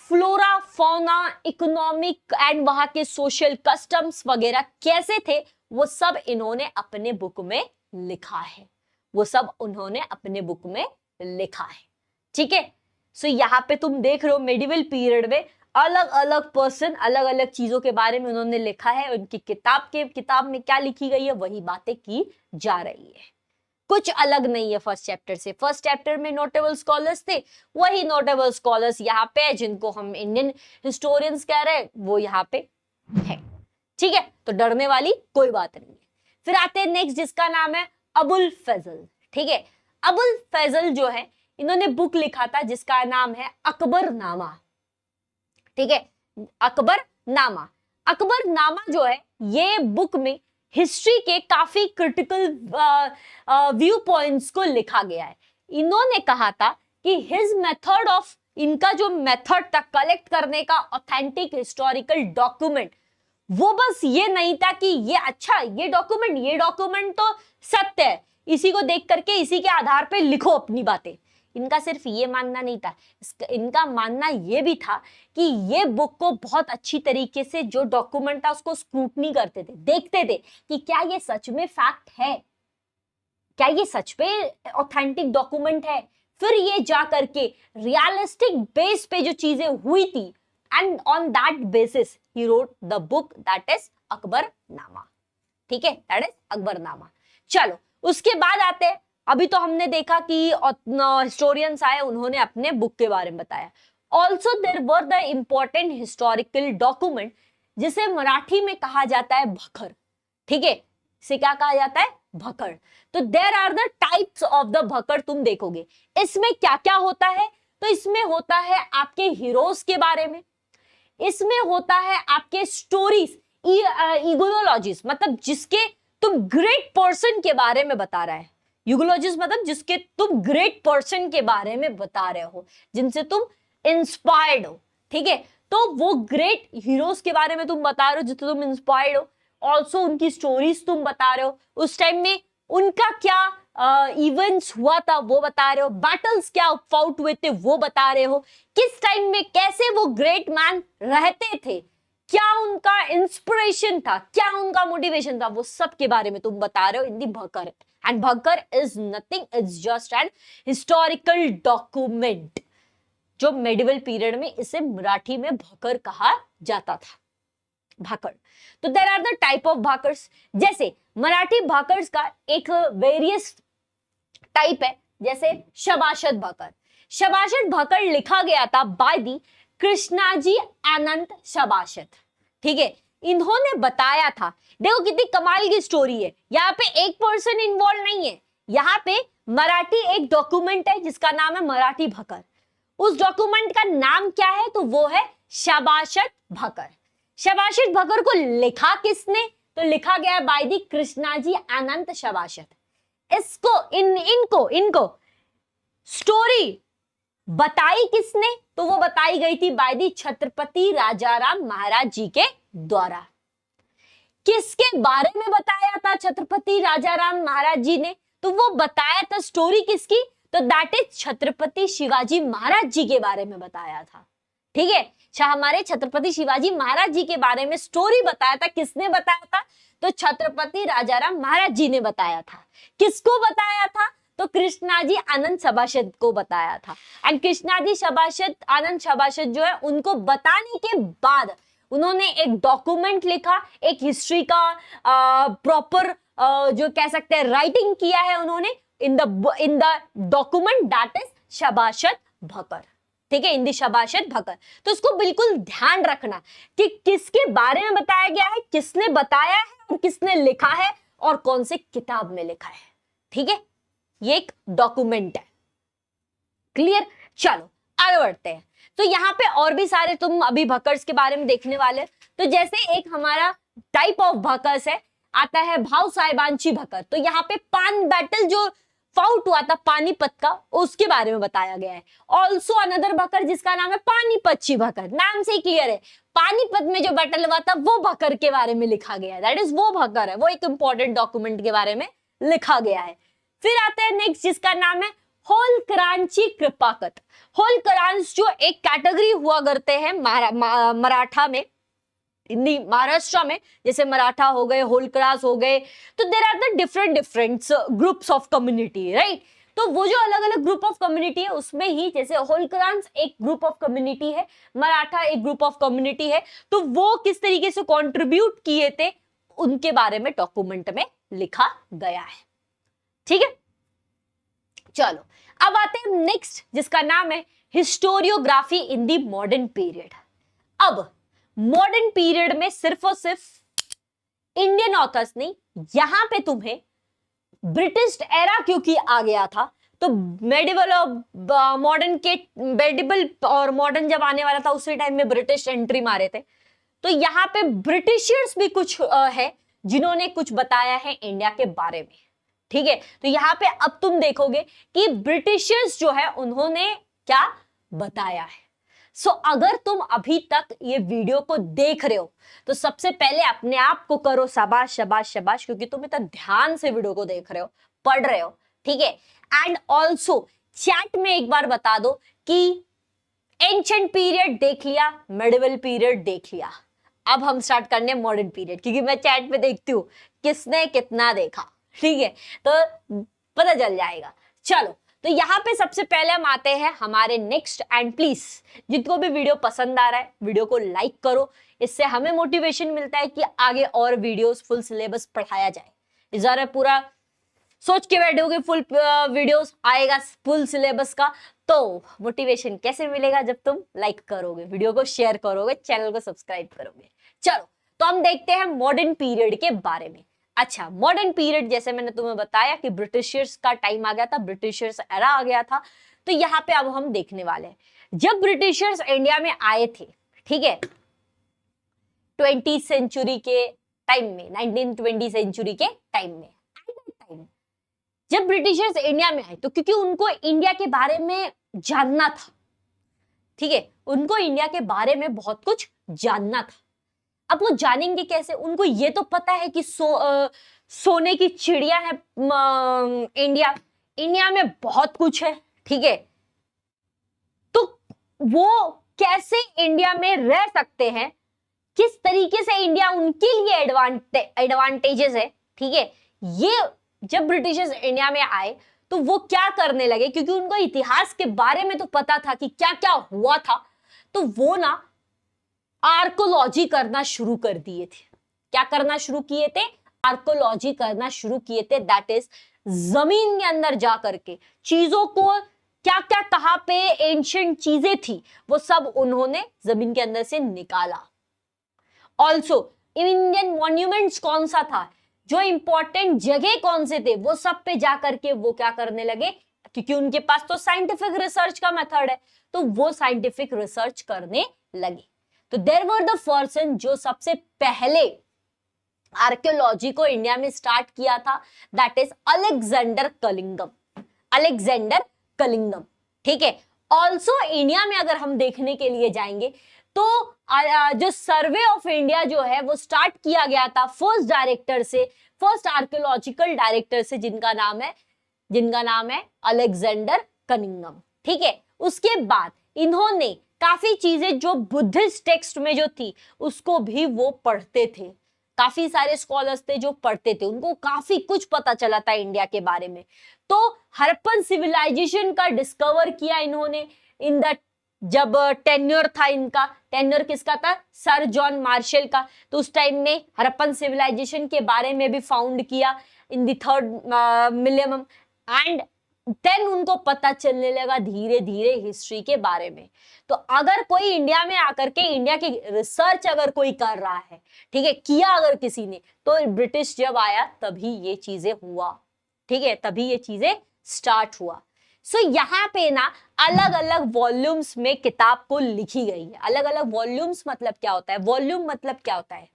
A: फ्लोरा फौना, इकोनॉमिक एंड वहां के सोशल कस्टम्स वगैरह कैसे थे, वो सब इन्होंने अपने बुक में लिखा है, वो सब उन्होंने अपने बुक में लिखा है। ठीक है, सो यहां पे तुम देख रहे हो मेडिवल पीरियड में अलग अलग पर्सन अलग अलग चीजों के बारे में उन्होंने लिखा है, उनकी किताब में क्या लिखी गई है वही बातें की जा रही है, कुछ अलग नहीं है फर्स्ट चैप्टर से। फर्स्ट चैप्टर में नोटेबल स्कॉलर्स थे, वही नोटेबल स्कॉलर्स यहाँ पे जिनको हम इंडियन हिस्टोरियंस कह रहे हैं वो यहाँ पे है। ठीक है, तो डरने वाली कोई बात नहीं है। फिर आते हैं नेक्स्ट जिसका नाम है अबुल फैजल। ठीक है, अबुल फैजल जो है इन्होंने बुक लिखा था जिसका नाम है अकबरनामा। ठीक है, अकबरनामा, अकबरनामा जो है ये बुक में हिस्ट्री के काफी क्रिटिकल व्यू पॉइंट्स को लिखा गया है। इन्होंने कहा था कि हिज मेथड ऑफ, इनका जो मेथड था कलेक्ट करने का ऑथेंटिक हिस्टोरिकल डॉक्यूमेंट, वो बस ये नहीं था कि ये अच्छा ये डॉक्यूमेंट तो सत्य है, इसी को देख करके इसी के आधार पे लिखो अपनी बातें। इनका सिर्फ ये मानना नहीं था, इनका मानना ये भी था कि ये बुक को बहुत अच्छी तरीके से जो डॉक्यूमेंट था उसको स्क्रूटनी करते थे, देखते थे कि क्या ये सच में फैक्ट है, क्या ये सच में ऑथेंटिक डॉक्यूमेंट है। फिर ये जा करके रियलिस्टिक बेस पे जो चीजें हुई थी, and on that basis he wrote the book that is Akbarnama. ठीक है, दैट इज अकबरनामा। चलो उसके बाद आते हैं, अभी तो हमने देखा कि हिस्टोरियंस आए उन्होंने अपने बुक के बारे में बताया। Also there were the important historical document जिसे मराठी में कहा जाता है भखर। ठीक है, इसे क्या कहा जाता है, भखर। तो there are the types of the bakhar, तुम देखोगे इसमें क्या क्या होता है। तो इसमें होता है आपके हीरोज के बारे में, इसमें होता है आपके स्टोरीज, इगोलॉजीज मतलब जिसके तुम ग्रेट पर्सन के बारे में बता रहा है, यूगोलॉजिस्ट मतलब जिसके तुम ग्रेट पर्सन के बारे में बता रहे हो, जिनसे तुम इंस्पायर्ड हो। ठीक है, तो वो ग्रेट हीरोज के बारे में तुम बता रहे हो जिससे तुम इंस्पायर्ड हो। ऑल्सो उनकी स्टोरीज तुम बता रहे हो, उस टाइम में उनका क्या इवेंट्स हुआ था वो बता रहे हो, बैटल्स क्या फाउट हुए थे वो बता रहे हो, किस टाइम में कैसे वो ग्रेट मैन रहते थे, क्या उनका इंस्पिरेशन था, क्या उनका मोटिवेशन था, वो सब के बारे में तुम बता रहे हो in the bakhar. And bakhar is nothing, it's just an historical document, जो मेडिवल पीरियड में इसे मराठी में भकर कहा जाता था, भाकर। तो there are the type of bakhars, जैसे मराठी भाकर्स का एक वेरियस टाइप है, जैसे शबाशत भाकर। शबाशत भाकर लिखा गया था बाय दी कृष्णाजी अनंत शबाशत। ठीक है, इन्होंने बताया था, देखो कितनी कमाल की स्टोरी है, यहाँ पे एक पर्सन इन्वॉल्व नहीं है, यहाँ पे मराठी एक डॉक्यूमेंट है जिसका नाम है मराठी भाकर। उस डॉक्यूमेंट का नाम क्या है, तो वो है शबाशत भाकर। शबाशत भाकर को लिखा किसने, तो लिखा गया बाय दी कृष्णाजी अनंत शबाशत। इसको इनको स्टोरी बताई किसने, तो वो बताई गई थी बाय दी छत्रपति राजाराम महाराज जी के द्वारा। किसके बारे में बताया था छत्रपति राजाराम महाराज जी ने, तो वो बताया था स्टोरी किसकी, तो दैट इज छत्रपति शिवाजी महाराज जी के बारे में बताया था। ठीक है, हमारे छत्रपति शिवाजी महाराज जी के बारे में स्टोरी बताया था, किसने बताया था, तो छत्रपति राजाराम महाराज जी ने बताया था। किसको बताया था, तो कृष्णाजी आनंद सभासद को बताया था। एंड कृष्णाजी सभासद आनंद सभासद जो है उनको बताने के बाद उन्होंने एक डॉक्यूमेंट लिखा, एक हिस्ट्री का प्रॉपर जो कह सकते हैं राइटिंग किया है उन्होंने, in the document that is Sabhasad bakhar, ठीक है, इन द शबाशत भकर। तो इसको बिल्कुल ध्यान रखना कि किसके बारे में बताया गया है, किसने बताया है और किसने लिखा है और कौन से किताब में लिखा है, ठीक है, ये एक डॉक्यूमेंट है। क्लियर? चलो आगे बढ़ते हैं। तो यहाँ पे और भी सारे तुम अभी भकर्स के बारे में देखने वाले। तो जैसे एक हमारा टाइप ऑफ भकर्स है, आता है भाव साहिबांची भकर। तो यहाँ पे पान बैटल जो फाउट हुआ था पानीपत का, उसके बारे में बताया गया है। ऑल्सो अनदर भकर जिसका नाम है पानीपतची भकर, नाम से ही क्लियर है, पानीपत में जो बैटल हुआ था वो भकर के बारे में लिखा गया है, दैट इज वो भकर है, वो एक इंपॉर्टेंट डॉक्यूमेंट के बारे में लिखा गया है। फिर आता है नेक्स्ट जिसका नाम है होलकरांची कृपाकत। होलकरांच जो एक कैटेगरी हुआ करते हैं मराठा में, महाराष्ट्र में, जैसे मराठा हो गए, होलकरास हो गए, तो there are the different groups of community, right. तो वो जो अलग अलग ग्रुप ऑफ कम्युनिटी है उसमें ही, जैसे होलकरांस एक ग्रुप ऑफ कम्युनिटी है, मराठा एक ग्रुप ऑफ कम्युनिटी है, तो वो किस तरीके से कंट्रीब्यूट किए थे उनके बारे में डॉक्यूमेंट में लिखा गया है, ठीक है। चलो अब आते हैं नेक्स्ट जिसका नाम है historiography in the modern period. अब मॉडर्न पीरियड में सिर्फ और सिर्फ इंडियन ऑथर्स नहीं, यहां पे तुम्हें ब्रिटिश एरा क्योंकि आ गया था, तो मेडिवल और मॉडर्न के मेडिवल और मॉडर्न जब आने वाला था उसी टाइम में ब्रिटिश एंट्री मारे थे, तो यहाँ पे ब्रिटिशर्स भी कुछ है जिन्होंने कुछ बताया है इंडिया के बारे में, ठीक है। तो यहाँ पे अब तुम देखोगे कि ब्रिटिशर्स जो है उन्होंने क्या बताया है। सो अगर तुम अभी तक ये वीडियो को देख रहे हो तो सबसे पहले अपने आप को करो शाबाश शाबाश शाबाश, क्योंकि तुम इतना ध्यान से वीडियो को देख रहे हो, पढ़ रहे हो, ठीक है। एंड ऑल्सो चैट में एक बार बता दो कि एंशिएंट पीरियड देख लिया, मेडिवल पीरियड देख लिया, अब हम स्टार्ट करने मॉडर्न पीरियड, क्योंकि मैं चैट में देखती हूँ किसने कितना देखा, ठीक है, तो पता चल जाएगा। चलो तो यहाँ पे सबसे पहले हम आते हैं हमारे नेक्स्ट, एंड प्लीज जिनको भी वीडियो पसंद आ रहा है वीडियो को लाइक करो, इससे हमें मोटिवेशन मिलता है कि आगे और वीडियोस फुल सिलेबस पढ़ाया जाए। जरा पूरा सोच के बैठोगे फुल वीडियोस आएगा फुल सिलेबस का, तो मोटिवेशन कैसे मिलेगा? जब तुम लाइक करोगे, वीडियो को शेयर करोगे, चैनल को सब्सक्राइब करोगे। चलो तो हम देखते हैं मॉडर्न पीरियड के बारे में। अच्छा, मॉडर्न पीरियड जैसे मैंने तुम्हें बताया कि ब्रिटिशर्स का टाइम आ गया था, ब्रिटिशर्स एरा आ गया था, तो यहाँ पे अब हम देखने वाले हैं जब ब्रिटिशर्स इंडिया में आए थे, ठीक है, 20th सेंचुरी के टाइम में, 1920 सेंचुरी के टाइम में, जब ब्रिटिशर्स इंडिया में आए तो क्योंकि उनको इंडिया के बारे में जानना था, ठीक है, उनको इंडिया के बारे में बहुत कुछ जानना था। अब वो जानेंगे कैसे? उनको ये तो पता है कि सोने की चिड़िया है इंडिया में बहुत कुछ है, ठीक है, तो वो कैसे इंडिया में रह सकते हैं, किस तरीके से इंडिया उनके लिए एडवांटेजेस है, ठीक है। ये जब ब्रिटिशर्स इंडिया में आए तो वो क्या करने लगे, क्योंकि उनको इतिहास के बारे में तो पता था कि क्या क्या हुआ था, तो वो ना आर्कोलॉजी करना शुरू कर दिए थे। क्या करना शुरू किए थे? आर्कोलॉजी करना शुरू किए थे, दैट इज जमीन के अंदर जा करके चीजों को, क्या क्या कहां पे एंशिएंट चीजें थी वो सब उन्होंने जमीन के अंदर से निकाला। ऑल्सो इंडियन मॉन्यूमेंट्स कौन सा था, जो इंपॉर्टेंट जगह कौन से थे, वो सब पे जा करके वो क्या करने लगे, क्योंकि उनके पास तो साइंटिफिक रिसर्च का मेथड है, तो वो साइंटिफिक रिसर्च करने लगे। तो देयर वर द पर्सन जो सबसे पहले आर्कियोलॉजी को इंडिया में स्टार्ट किया था, दैट इज अलेक्जेंडर कलिंगम। अलेक्जेंडर कलिंगम, ठीक है। ऑल्सो इंडिया में अगर हम देखने के लिए जाएंगे तो जो सर्वे ऑफ इंडिया जो है वो स्टार्ट किया गया था फर्स्ट डायरेक्टर से, फर्स्ट आर्कियोलॉजिकल डायरेक्टर से, जिनका नाम है अलेक्जेंडर कलिंगम, ठीक है। उसके बाद इन्होंने काफी चीजें जो बुद्धिस्ट टेक्स्ट में जो थी उसको भी वो पढ़ते थे, काफी सारे स्कॉलर्स थे जो पढ़ते थे, उनको काफी कुछ पता चला था इंडिया के बारे में। तो हड़प्पन सिविलाइजेशन का डिस्कवर किया इन्होंने इन द, जब टेन्योर था इनका, टेन्योर किसका था? सर जॉन मार्शल का। तो उस टाइम में हड़प्पन सिविलाइजेशन के बारे में भी फाउंड किया in the 3rd millennium, and then उनको पता चलने लगा धीरे धीरे हिस्ट्री के बारे में। तो अगर कोई इंडिया में आकर के इंडिया की रिसर्च अगर कोई कर रहा है, ठीक है, किया अगर किसी ने, तो ब्रिटिश जब आया तभी ये चीजें हुआ, ठीक है, तभी ये चीजें स्टार्ट हुआ। सो यहाँ पे ना अलग अलग वॉल्यूम्स में किताब को लिखी गई है। अलग अलग वॉल्यूम्स मतलब क्या होता है? वॉल्यूम मतलब क्या होता है?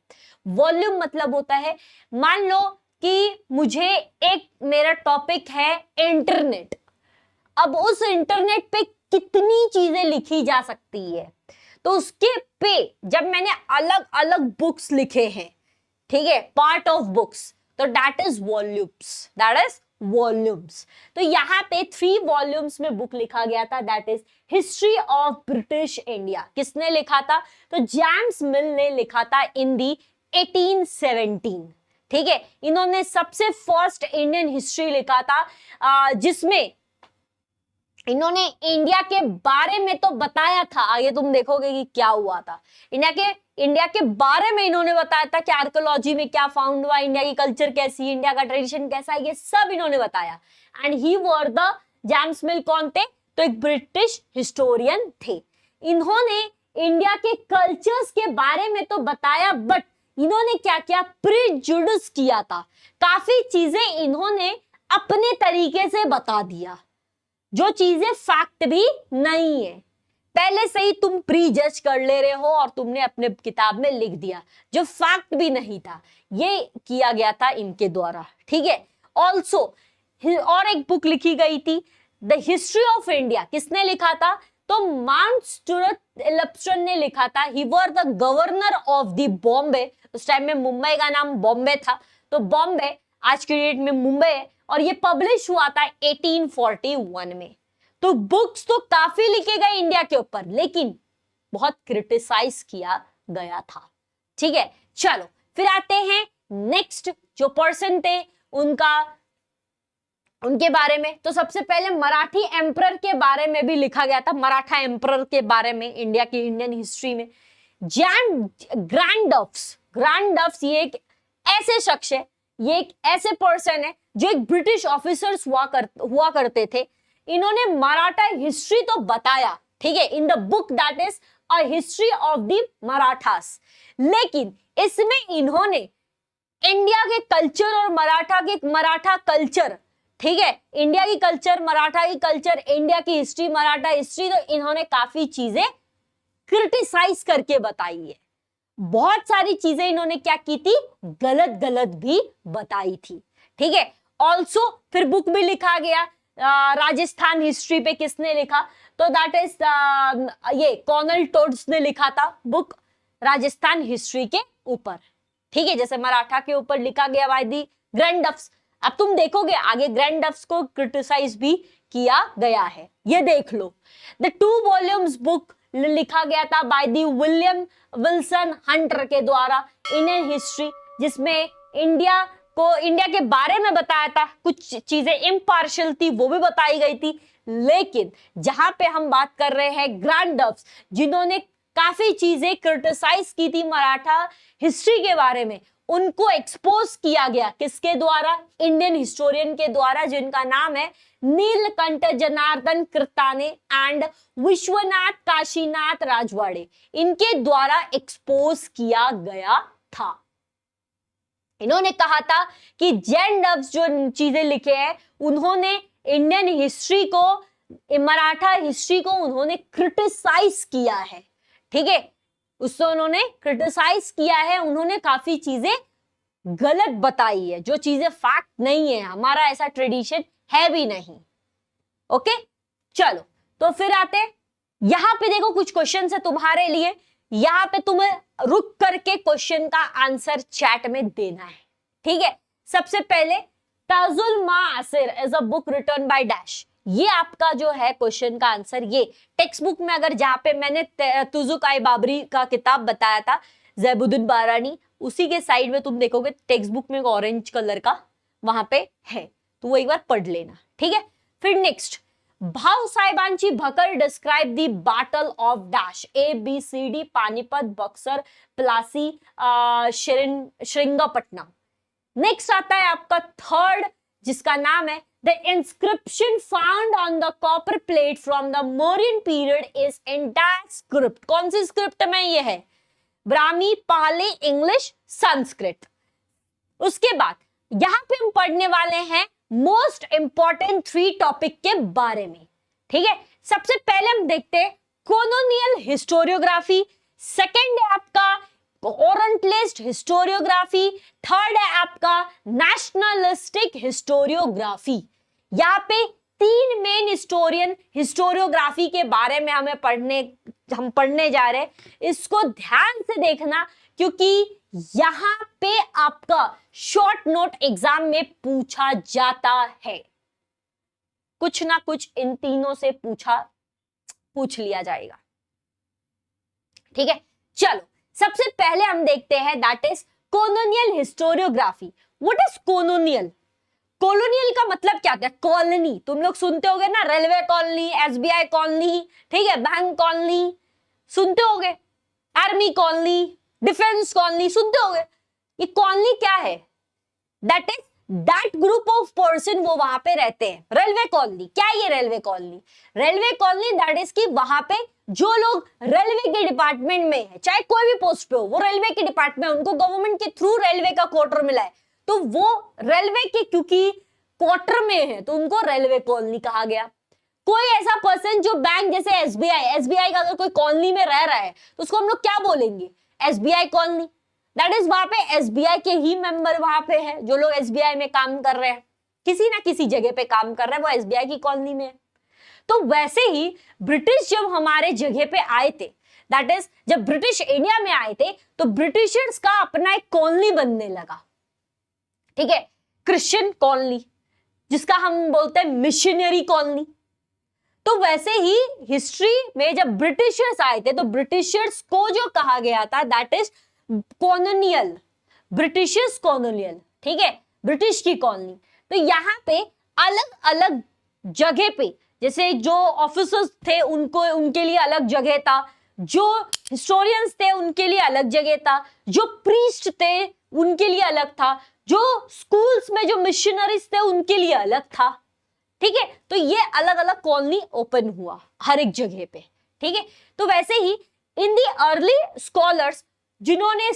A: वॉल्यूम मतलब होता है, मान लो कि मुझे एक मेरा टॉपिक है इंटरनेट। अब उस इंटरनेट पे कितनी चीजें लिखी जा सकती है, तो उसके पे जब मैंने अलग अलग बुक्स लिखे हैं, ठीक है, पार्ट ऑफ बुक्स, तो that is volumes, that is volumes. तो यहाँ पे 3 वॉल्यूम्स में बुक लिखा गया था, that is history of British India. किसने लिखा था? तो जेम्स मिल ने लिखा था इन दी 1817, ठीक है। इन्होंने सबसे फर्स्ट इंडियन हिस्ट्री लिखा था, जिसमें इन्होंने इंडिया के बारे में तो बताया था, आगे तुम देखोगे कि क्या हुआ था। इंडिया के बारे में इन्होंने बताया था कि आर्कियोलॉजी में क्या फाउंड हुआ, इंडिया की कल्चर कैसी है, इंडिया का ट्रेडिशन कैसा है, ये सब इन्होंने बताया। And he were the James मिल कौन थे? तो एक ब्रिटिश हिस्टोरियन थे। इन्होंने इंडिया के कल्चर्स के बारे में तो बताया, बट इन्होंने क्या किया? प्रीजुडिस किया था। काफी चीजें इन्होंने अपने तरीके से बता दिया, जो चीजें फैक्ट भी नहीं है। पहले से ही तुम प्री जज कर ले रहे हो और तुमने अपने किताब में लिख दिया जो फैक्ट भी नहीं था। ये किया गया था इनके द्वारा, ठीक है। ऑल्सो और एक बुक लिखी गई थी, द हिस्ट्री ऑफ इंडिया। किसने लिखा था? तो माउंट स्टुअर्ट एल्फस्टन ने लिखा था। He were the governor of the Bombay. उस टाइम में मुंबई का नाम बॉम्बे था, तो बॉम्बे आज के डेट में मुंबई है, और ये पब्लिश हुआ था 1841 में। तो बुक्स तो काफी लिखे गए इंडिया के ऊपर, लेकिन बहुत क्रिटिसाइज किया गया था, ठीक है। चलो फिर आते हैं नेक्स्ट जो पर्सन थे उनके बारे में। तो सबसे पहले मराठी एम्परर के बारे में भी लिखा गया था, मराठा एम्परर के बारे में इंडिया की इंडियन हिस्ट्री में। ग्रैंड डफ्स ये एक ऐसे शख्स है, ये एक ऐसे पर्सन है जो एक ब्रिटिश ऑफिसर्स हुआ करते थे। इन्होंने मराठा हिस्ट्री तो बताया, ठीक है, in the book that is a history of the Marathas, लेकिन इसमें इन्होंने इंडिया के कल्चर और मराठा कल्चर, ठीक है, इंडिया की कल्चर, मराठा की कल्चर, इंडिया की हिस्ट्री, मराठा हिस्ट्री, तो इन्होंने काफी चीजें क्रिटिसाइज करके बताई है। बहुत सारी चीजें इन्होंने क्या की थी? गलत गलत भी बताई थी, ठीक है। ऑल्सो फिर बुक भी लिखा गया राजस्थान हिस्ट्री पे। किसने लिखा? तो दैट इज ये कॉर्नल टोड्स ने लिखा था बुक राजस्थान हिस्ट्री के ऊपर, ठीक है। जैसे मराठा के ऊपर लिखा गया बाय दी ग्रैंड डफ्स। अब तुम देखोगे आगे ग्रैंड डफ्स को क्रिटिसाइज भी किया गया है, ये देख लो। द 2 वॉल्यूम्स बुक लिखा गया था by the William Wilson Hunter के द्वारा, इंडियन हिस्ट्री, जिसमें इंडिया के बारे में बताया था। कुछ चीजें इम्पार्शियल थी, वो भी बताई गई थी। लेकिन जहां पे हम बात कर रहे हैं ग्रैंड डफ्स, जिन्होंने काफी चीजें क्रिटिसाइज की थी मराठा हिस्ट्री के बारे में, उनको एक्सपोज किया गया किसके द्वारा? इंडियन हिस्टोरियन के द्वारा, जिनका नाम है नीलकंठ जनार्दन कृताने एंड विश्वनाथ काशीनाथ राजवाड़े। इनके द्वारा एक्सपोज किया गया था। इन्होंने कहा था कि जैन डव्स जो चीजें लिखे हैं, उन्होंने इंडियन हिस्ट्री को, मराठा हिस्ट्री को उन्होंने क्रिटिसाइज किया है, ठीक है। उससे उन्होंने क्रिटिसाइज किया है, उन्होंने काफी चीजें गलत बताई है, जो चीजें फैक्ट नहीं है। हमारा ऐसा ट्रेडिशन है भी नहीं, ओके। चलो तो फिर आते, यहां पे देखो कुछ क्वेश्चन है तुम्हारे लिए। यहां पे तुम्हें रुक करके क्वेश्चन का आंसर चैट में देना है, ठीक है। सबसे पहले Tajul Maasir is a book written by dash. ये आपका जो है क्वेश्चन का आंसर, ये टेक्स्ट बुक में अगर जहां पे मैंने तुजुक-आई बाबरी का किताब बताया था ज़ैबुद्दीन बारानी, उसी के साइड में तुम देखोगे टेक्स्ट बुक में ऑरेंज कलर का वहां पे है, तो वो एक बार पढ़ लेना, ठीक है। फिर नेक्स्ट, भाव साहिबांची bakhar describe the battle of dash, ABCD, Panipat, Buxar, Plassey, Srirangapatna. Next आता है आपका थर्ड, जिसका नाम है The inscription found on the copper plate from the Mauryan period is in that script. कौन सी स्क्रिप्ट में ये है? ब्राह्मी, पाली, इंग्लिश, संस्कृत। उसके बाद यहां पे हम पढ़ने वाले हैं मोस्ट इंपॉर्टेंट 3 टॉपिक के बारे में। ठीक है, सबसे पहले हम देखते हैं कॉलोनियल हिस्टोरियोग्राफी, सेकंड है आपका ओरिएंटलिस्ट हिस्टोरियोग्राफी, थर्ड है आपका नेशनलिस्टिक हिस्टोरियोग्राफी। यहाँ पे 3 मेन हिस्टोरियोग्राफी के बारे में हम पढ़ने जा रहे हैं। इसको ध्यान से देखना क्योंकि यहां पे आपका शॉर्ट नोट एग्जाम में पूछा जाता है, कुछ ना कुछ इन तीनों से पूछ लिया जाएगा। ठीक है, चलो सबसे पहले हम देखते हैं that is colonial historiography. What is colonial? Colonial का मतलब क्या होता है? कॉलोनी, तुम लोग सुनते होगे ना, रेलवे कॉलोनी, एसबीआई कॉलोनी, ठीक है, बैंक कॉलोनी सुनते होगे, आर्मी कॉलोनी, डिफेंस कॉलोनी सुनते होगे। ये कॉलोनी क्या है? That is that group of person वो वहां पे रहते हैं। रेलवे कॉलोनी क्या है? ये railway colony, railway colony that is कि वहां पे जो लोग रेलवे के डिपार्टमेंट में है, चाहे कोई भी पोस्ट पे हो, वो रेलवे के डिपार्टमेंट, उनको गवर्नमेंट के थ्रू रेलवे का क्वार्टर मिला है, तो वो रेलवे के क्योंकि क्वार्टर में है तो उनको रेलवे कॉलोनी कहा गया। कोई ऐसा पर्सन जो बैंक जैसे एसबीआई का अगर कोई कॉलोनी में रह रहा है तो उसको हम लोग क्या बोलेंगे? SBI colony. दैट इज वहां पे एसबीआई के ही मेंबर वहां पे है, जो लोग एसबीआई में काम कर रहे हैं, किसी ना किसी जगह पे काम कर रहे हैं, वो एसबीआई की कॉलोनी में है। तो वैसे ही ब्रिटिश जब हमारे जगह पे आए थे, दैट इज जब ब्रिटिश इंडिया में आए थे तो ब्रिटिशर्स का अपना एक कॉलोनी बनने लगा। ठीक है, क्रिश्चियन कॉलोनी जिसका हम बोलते हैं मिशनरी कॉलोनी। तो वैसे ही हिस्ट्री में जब ब्रिटिशर्स आए थे तो ब्रिटिशर्स को जो कहा गया था that is colonial, Britishers colonial. ठीक है, ब्रिटिश की कॉलोनी। तो यहाँ पे अलग अलग जगह पे जैसे जो ऑफिसर्स थे उनके लिए अलग जगह था, जो हिस्टोरियंस थे उनके लिए अलग जगह था, जो प्रीस्ट थे उनके लिए अलग था, जो स्कूल्स में जो मिशनरीज थे उनके लिए अलग था। ठीक है, तो ये अलग अलग कॉलोनी ओपन हुआ हर एक जगह पे। ठीक है, तो वैसे ही इन दी अर्ली स्कॉलर्स जिन्होंने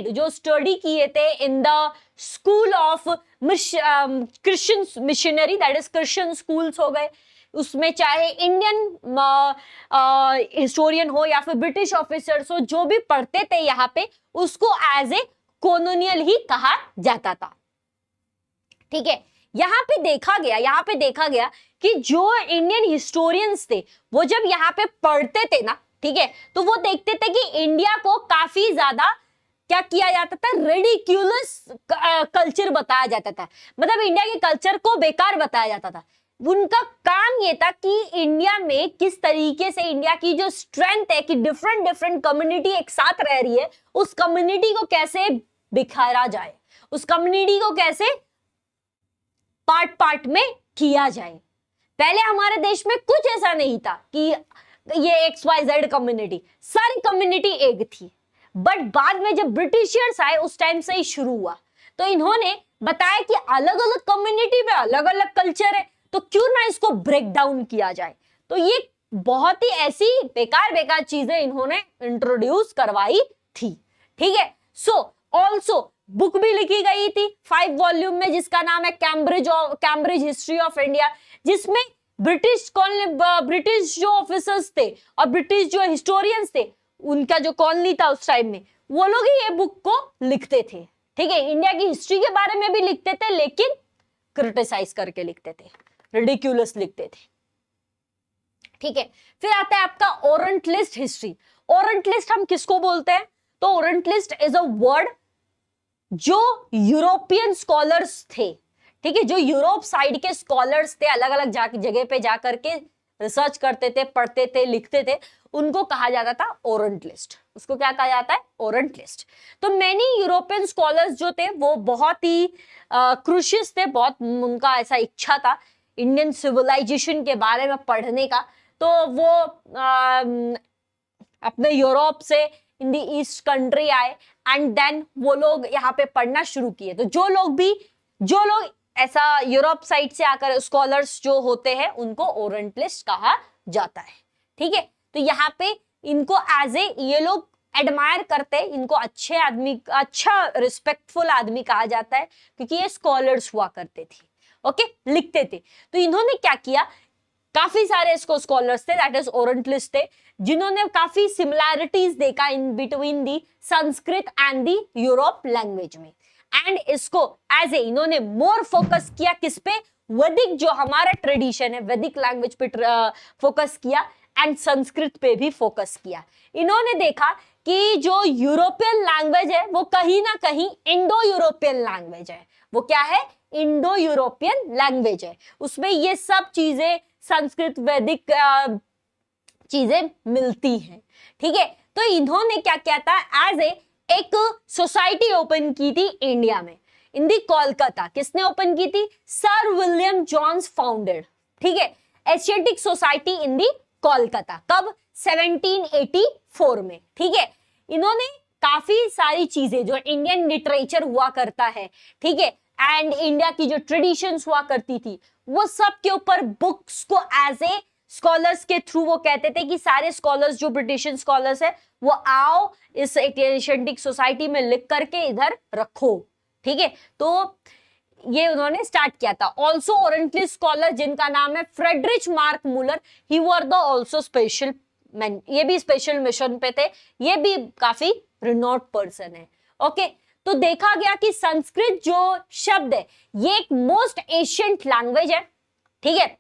A: जो स्टडी किए थे इन the school of Christian missionary, that is Christian schools हो गए, उसमें चाहे इंडियन हिस्टोरियन हो या फिर ब्रिटिश ऑफिसर्स हो, जो भी पढ़ते थे यहाँ पे उसको एज ए कॉलोनियल ही कहा जाता था। ठीक है, यहाँ पे देखा गया कि जो इंडियन हिस्टोरियंस थे वो जब यहाँ पे पढ़ते थे ना, ठीक है, तो वो देखते थे कि इंडिया को काफी ज्यादा क्या किया जाता था, रेडिक्यूलस कल्चर बताया जाता था, मतलब इंडिया के कल्चर को बेकार बताया जाता था। उनका काम ये था कि इंडिया में किस तरीके से इंडिया की जो स्ट्रेंथ है कि डिफरेंट कम्युनिटी एक साथ रह रही है, उस कम्युनिटी को कैसे बिखारा जाए, उस कम्युनिटी को कैसे पार्ट में किया जाए। पहले हमारे देश में कुछ ऐसा नहीं था कि ये XYZ कम्युनिटी, सारी कम्युनिटी एक थी, बट बाद में जब ब्रिटिशर्स आए उस टाइम से ही शुरू हुआ। तो इन्होंने बताया कि अलग अलग कम्युनिटी में अलग अलग कल्चर है, तो क्यों ना इसको ब्रेक डाउन किया जाए। तो ये बहुत ही ऐसी बेकार चीजें इन्होंने इंट्रोड्यूस करवाई थी। ठीक है, सो ऑल्सो बुक भी लिखी गई थी 5 वॉल्यूम में जिसका नाम है कैम्ब्रिज हिस्ट्री ऑफ इंडिया, जिसमें ब्रिटिश जो ऑफिसर्स थे और ब्रिटिश जो हिस्टोरियंस थे उनका जो कॉलोनी था उस टाइम में, वो लोग ही ये बुक को लिखते थे। ठीक है, इंडिया की हिस्ट्री के बारे में भी लिखते थे लेकिन क्रिटिसाइज करके लिखते थे, रिडिक्यूलस लिखते थे। ठीक है, फिर आता है आपका ओरिएंटलिस्ट हिस्ट्री। ओरिएंटलिस्ट हम किसको बोलते हैं? तो ओरिएंटलिस्ट इज अ वर्ड जो यूरोपियन स्कॉलर्स थे, ठीक है, जो यूरोप साइड के स्कॉलर्स थे, अलग अलग जगह पे जाकर के रिसर्च करते थे, पढ़ते थे, लिखते थे, उनको कहा जाता था ओरिएंटलिस्ट। उसको क्या कहा जाता है? ओरिएंटलिस्ट। तो मेनी यूरोपियन स्कॉलर्स जो थे वो बहुत ही क्रूशियस थे, बहुत उनका ऐसा इच्छा था इंडियन सिविलाइजेशन के बारे में पढ़ने का। तो वो अपने यूरोप से इन द ईस्ट कंट्री आए एंड देन वो लोग यहाँ पे पढ़ना शुरू किए। तो जो लोग ऐसा यूरोप साइड से आकर स्कॉलर्स जो होते हैं उनको ओरिएंटलिस्ट कहा जाता है। ठीक है, तो यहाँ पे इनको एज ए ये लोग एडमायर करते हैं, इनको अच्छे आदमी, अच्छा रिस्पेक्टफुल आदमी कहा जाता है क्योंकि ये स्कॉलर्स हुआ करते थे। ओके, लिखते थे। तो इन्होंने क्या किया, काफी सारे इसको स्कॉलर्स थे, दैट इज ओरिएंटलिस्ट थे, जिन्होंने काफी सिमिलैरिटीज देखा in between the Sanskrit and the Europe language में, एंड इसको एज ए इन्होंने मोर फोकस किया किस पे, वैदिक जो हमारा ट्रेडिशन है वैदिक लैंग्वेज पे फोकस किया, एंड संस्कृत पे भी फोकस किया। इन्होंने देखा कि जो यूरोपियन लैंग्वेज है वो कहीं ना कहीं इंडो यूरोपियन लैंग्वेज है। वो क्या है, इंडो यूरोपियन लैंग्वेज है, उसमें ये सब चीजें संस्कृत वैदिक चीजें मिलती हैं। ठीक है, तो इन्होंने क्या किया था, एज ए एक सोसाइटी ओपन की थी इंडिया में, इन दी कोलकाता। किसने ओपन की थी, सर विलियम जॉन्स फाउंडेड। ठीक है, Asiatic Society in the Kolkata, कब, 1784 में। ठीक है, इन्होंने काफी सारी चीजें जो इंडियन लिटरेचर हुआ करता है, ठीक है, एंड इंडिया की जो ट्रेडिशंस हुआ करती थी, वो सब के ऊपर बुक्स को एज ए स्कॉलर्स के थ्रू वो कहते थे कि सारे स्कॉलर्स जो ब्रिटिश स्कॉलर्स है वो आओ इस एशियाटिक सोसाइटी में लिख करके इधर रखो। ठीक है, तो ये उन्होंने स्टार्ट किया था। ऑल्सो ओरिएंटलिस्ट स्कॉलर जिनका नाम है Friedrich mark Muller, he were the also special man, ये भी स्पेशल मिशन पे थे, ये भी काफी रिनोट पर्सन है। ओके, तो देखा गया कि संस्कृत जो शब्द है ये एक मोस्ट एशियंट लैंग्वेज है। ठीक है,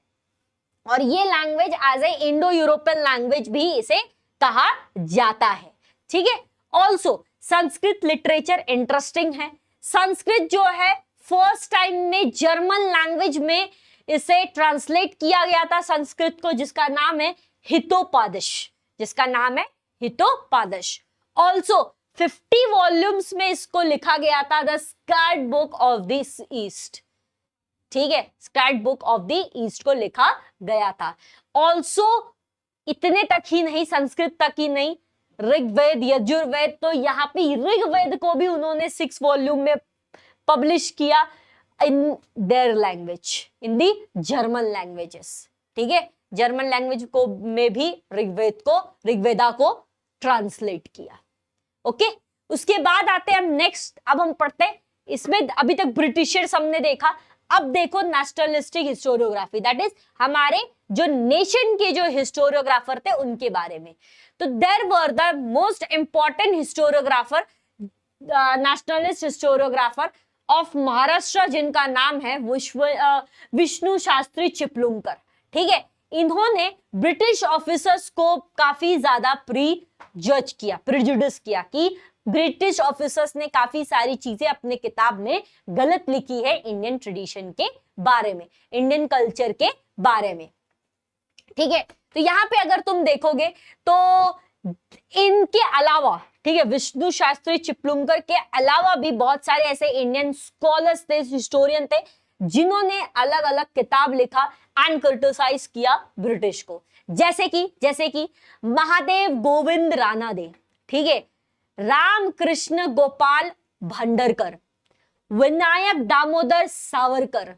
A: और ये language as a Indo European language भी इसे कहा जाता है। ठीक है, ऑल्सो संस्कृत लिटरेचर इंटरेस्टिंग है। संस्कृत जो है फर्स्ट टाइम में जर्मन लैंग्वेज में इसे ट्रांसलेट किया गया था संस्कृत को, जिसका नाम है हितोपादश, जिसका नाम है हितोपादश। ऑल्सो 50 वॉल्यूम्स में इसको लिखा गया था, the sacred book of the east. ठीक है, sacred book of the east को लिखा गया था। ऑल्सो इतने तक ही नहीं, संस्कृत तक ही नहीं, ऋग्वेद, यजुर्वेद, तो यहाँ पे ऋग्वेद को भी उन्होंने 6 वॉल्यूम में पब्लिश किया in their language, in the German languages. ठीक है, जर्मन लैंग्वेज को में भी ऋग्वेदा को ट्रांसलेट किया। ओके, उसके बाद आते हैं हम नेक्स्ट, अब हम पढ़ते हैं इसमें, अभी तक ब्रिटिशर्स हमने देखा, अब देखो नेशनलिस्टिक हिस्टोरियोग्राफी, दैट इज हमारे जो नेशन के जो हिस्टोरियोग्राफर थे उनके बारे में। तो there were the most important historiographer, nationalist historiographer of Maharashtra, जिनका नाम है विष्णु शास्त्री चिपलुंकर। ठीक है, इन्होंने ब्रिटिश ऑफिसर्स को काफी ज्यादा प्रिजुडिस किया कि ब्रिटिश ऑफिसर्स ने काफी सारी चीजें अपने किताब में गलत लिखी है इंडियन ट्रेडिशन के बारे में, इंडियन कल्चर के बारे में। ठीक है, तो यहाँ पे अगर तुम देखोगे तो इनके अलावा, ठीक है, विष्णु शास्त्री चिपलुंकर के अलावा भी बहुत सारे ऐसे इंडियन स्कॉलर्स थे, हिस्टोरियन थे, जिन्होंने अलग अलग किताब लिखा एंड क्रिटिसाइज किया ब्रिटिश को, जैसे कि महादेव गोविंद रानादे, ठीक है, रामकृष्ण गोपाल भंडारकर, विनायक दामोदर सावरकर,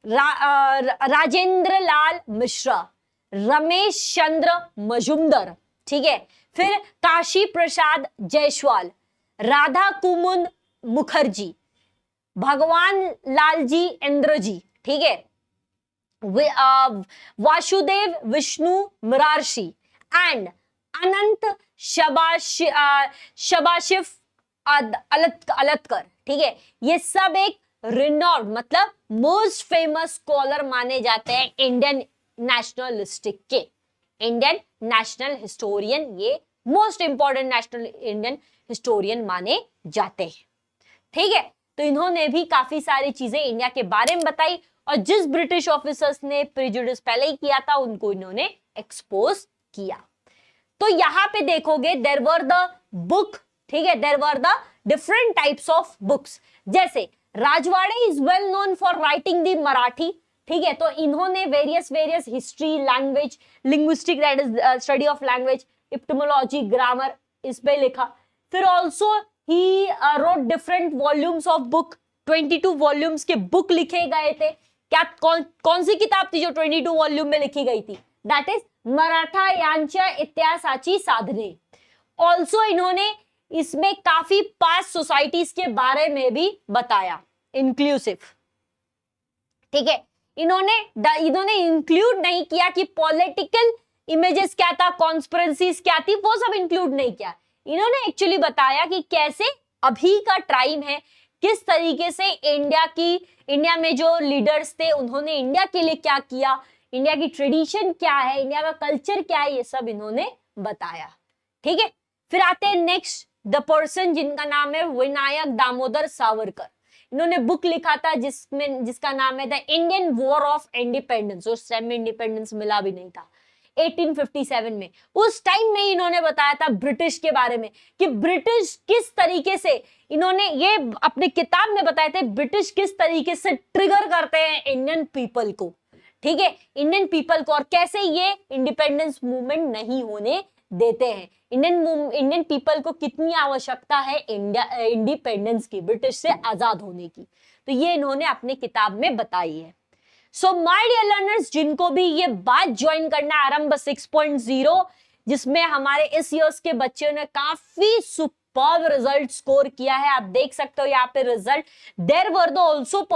A: राजेंद्र लाल मिश्रा, रमेश चंद्र मजुमदार, ठीक है, फिर काशी प्रसाद जायसवाल, राधा कुमुद मुखर्जी, भगवान लालजी इंद्रजी, ठीक है, वासुदेव विष्णु मुरारशी एंड अनंत शबाशिफ अलतकर। ठीक है, ये सब एक रिनॉर्ड मतलब मोस्ट फेमस स्कॉलर माने जाते हैं इंडियन नेशनलिस्टिक के, इंडियन नेशनल हिस्टोरियन, ये most important national Indian historian माने जाते हैं। ठीक है, तो इन्होंने भी काफी सारी चीजें इंडिया के बारे में बताई, और जिस ब्रिटिश ऑफिसर्स ने प्रिजुडिस पहले ही किया था उनको इन्होंने एक्सपोज किया। तो यहां पे देखोगे देयर वर द बुक, ठीक है, there were the different types of books, जैसे Rajwade is well known for writing the Marathi, ठीक है, तो इन्होंने various history, language, linguistic that is study of language, etymology, grammar, इस पे लिखा। फिर also he wrote different volumes of book, 22 volumes के बुक लिखे गए थे। क्या कौन सी किताब थी जो 22 वॉल्यूम में लिखी गई थी? दैट इज मराठा यांच्या इतिहासाची साधने। ऑल्सो इन्होंने इसमें काफी पास्ट सोसाइटीज के बारे में भी बताया, इंक्लूसिव। ठीक है, इन्होंने इंक्लूड नहीं किया कि पॉलिटिकल इमेजेस क्या था, कॉन्स्पिरेसीज क्या थी, वो सब इंक्लूड नहीं किया। इन्होंने एक्चुअली बताया कि कैसे अभी का टाइम है, किस तरीके से इंडिया में जो लीडर्स थे उन्होंने इंडिया के लिए क्या किया, इंडिया की ट्रेडिशन क्या है, इंडिया का कल्चर क्या है, ये सब इन्होंने बताया। ठीक है, फिर आते हैं नेक्स्ट द पर्सन जिनका नाम है विनायक दामोदर सावरकर। इन्होंने बुक लिखा था जिसका नाम है the Indian war of independence. उस टाइम में इंडिपेंडेंस मिला भी नहीं था, 1857 में। उस टाइम में इन्होंने बताया था ब्रिटिश के बारे में कि ब्रिटिश किस तरीके से, इन्होंने ये अपने किताब में बताए थे, ब्रिटिश किस तरीके से ट्रिगर करते हैं इंडियन पीपल को। ठीक है, इंडियन पीपल को, और कैसे ये इंडिपेंडेंस मूवमेंट नहीं होने देते हैं। इंडियन पीपल को कितनी आवश्यकता है इंडिपेंडेंस की, ब्रिटिश से आजाद होने की, तो ये इन्होंने अपने किताब में बताई है। सो माय डियर लर्नर्स, जिनको भी ये बात ज्वाइन करना है आरंभ 6.0, जिसमें हमारे इस ईयर्स के बच्चों ने काफी सुपर्ब रिजल्ट स्कोर किया है। आप देख सकते हो यहाँ पे result. There were the also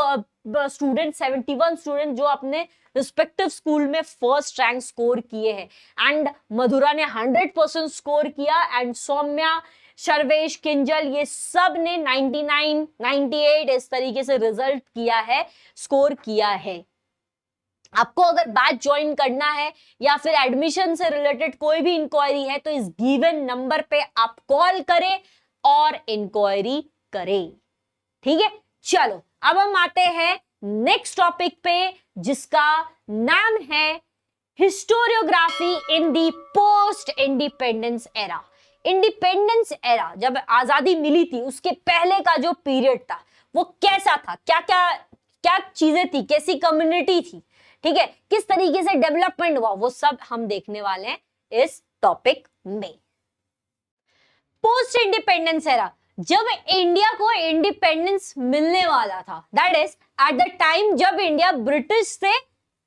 A: student 71 student जो अपने रिस्पेक्टिव स्कूल में फर्स्ट रैंक स्कोर किए हैं। एंड मधुरा ने 100% स्कोर किया, एंड सौम्या, शर्वेश, किंजल, ये सब ने 99, 98 इस तरीके से रिजल्ट किया है, स्कोर किया है। आपको अगर बैच ज्वाइन करना है या फिर एडमिशन से रिलेटेड कोई भी इंक्वायरी है तो इस गिवन नंबर पे आप कॉल करें और इंक्वायरी करें। ठीक है, चलो अब हम आते हैं नेक्स्ट टॉपिक पे, जिसका नाम है historiography in the post independence era. Independence era, जब आजादी मिली थी उसके पहले का जो पीरियड था वो कैसा था, क्या चीजें थी, कैसी कम्युनिटी थी, ठीक है, किस तरीके से डेवलपमेंट हुआ, वो सब हम देखने वाले हैं इस टॉपिक में। पोस्ट इंडिपेंडेंस एरा, जब इंडिया को इंडिपेंडेंस मिलने वाला था, that is at the time जब इंडिया ब्रिटिश से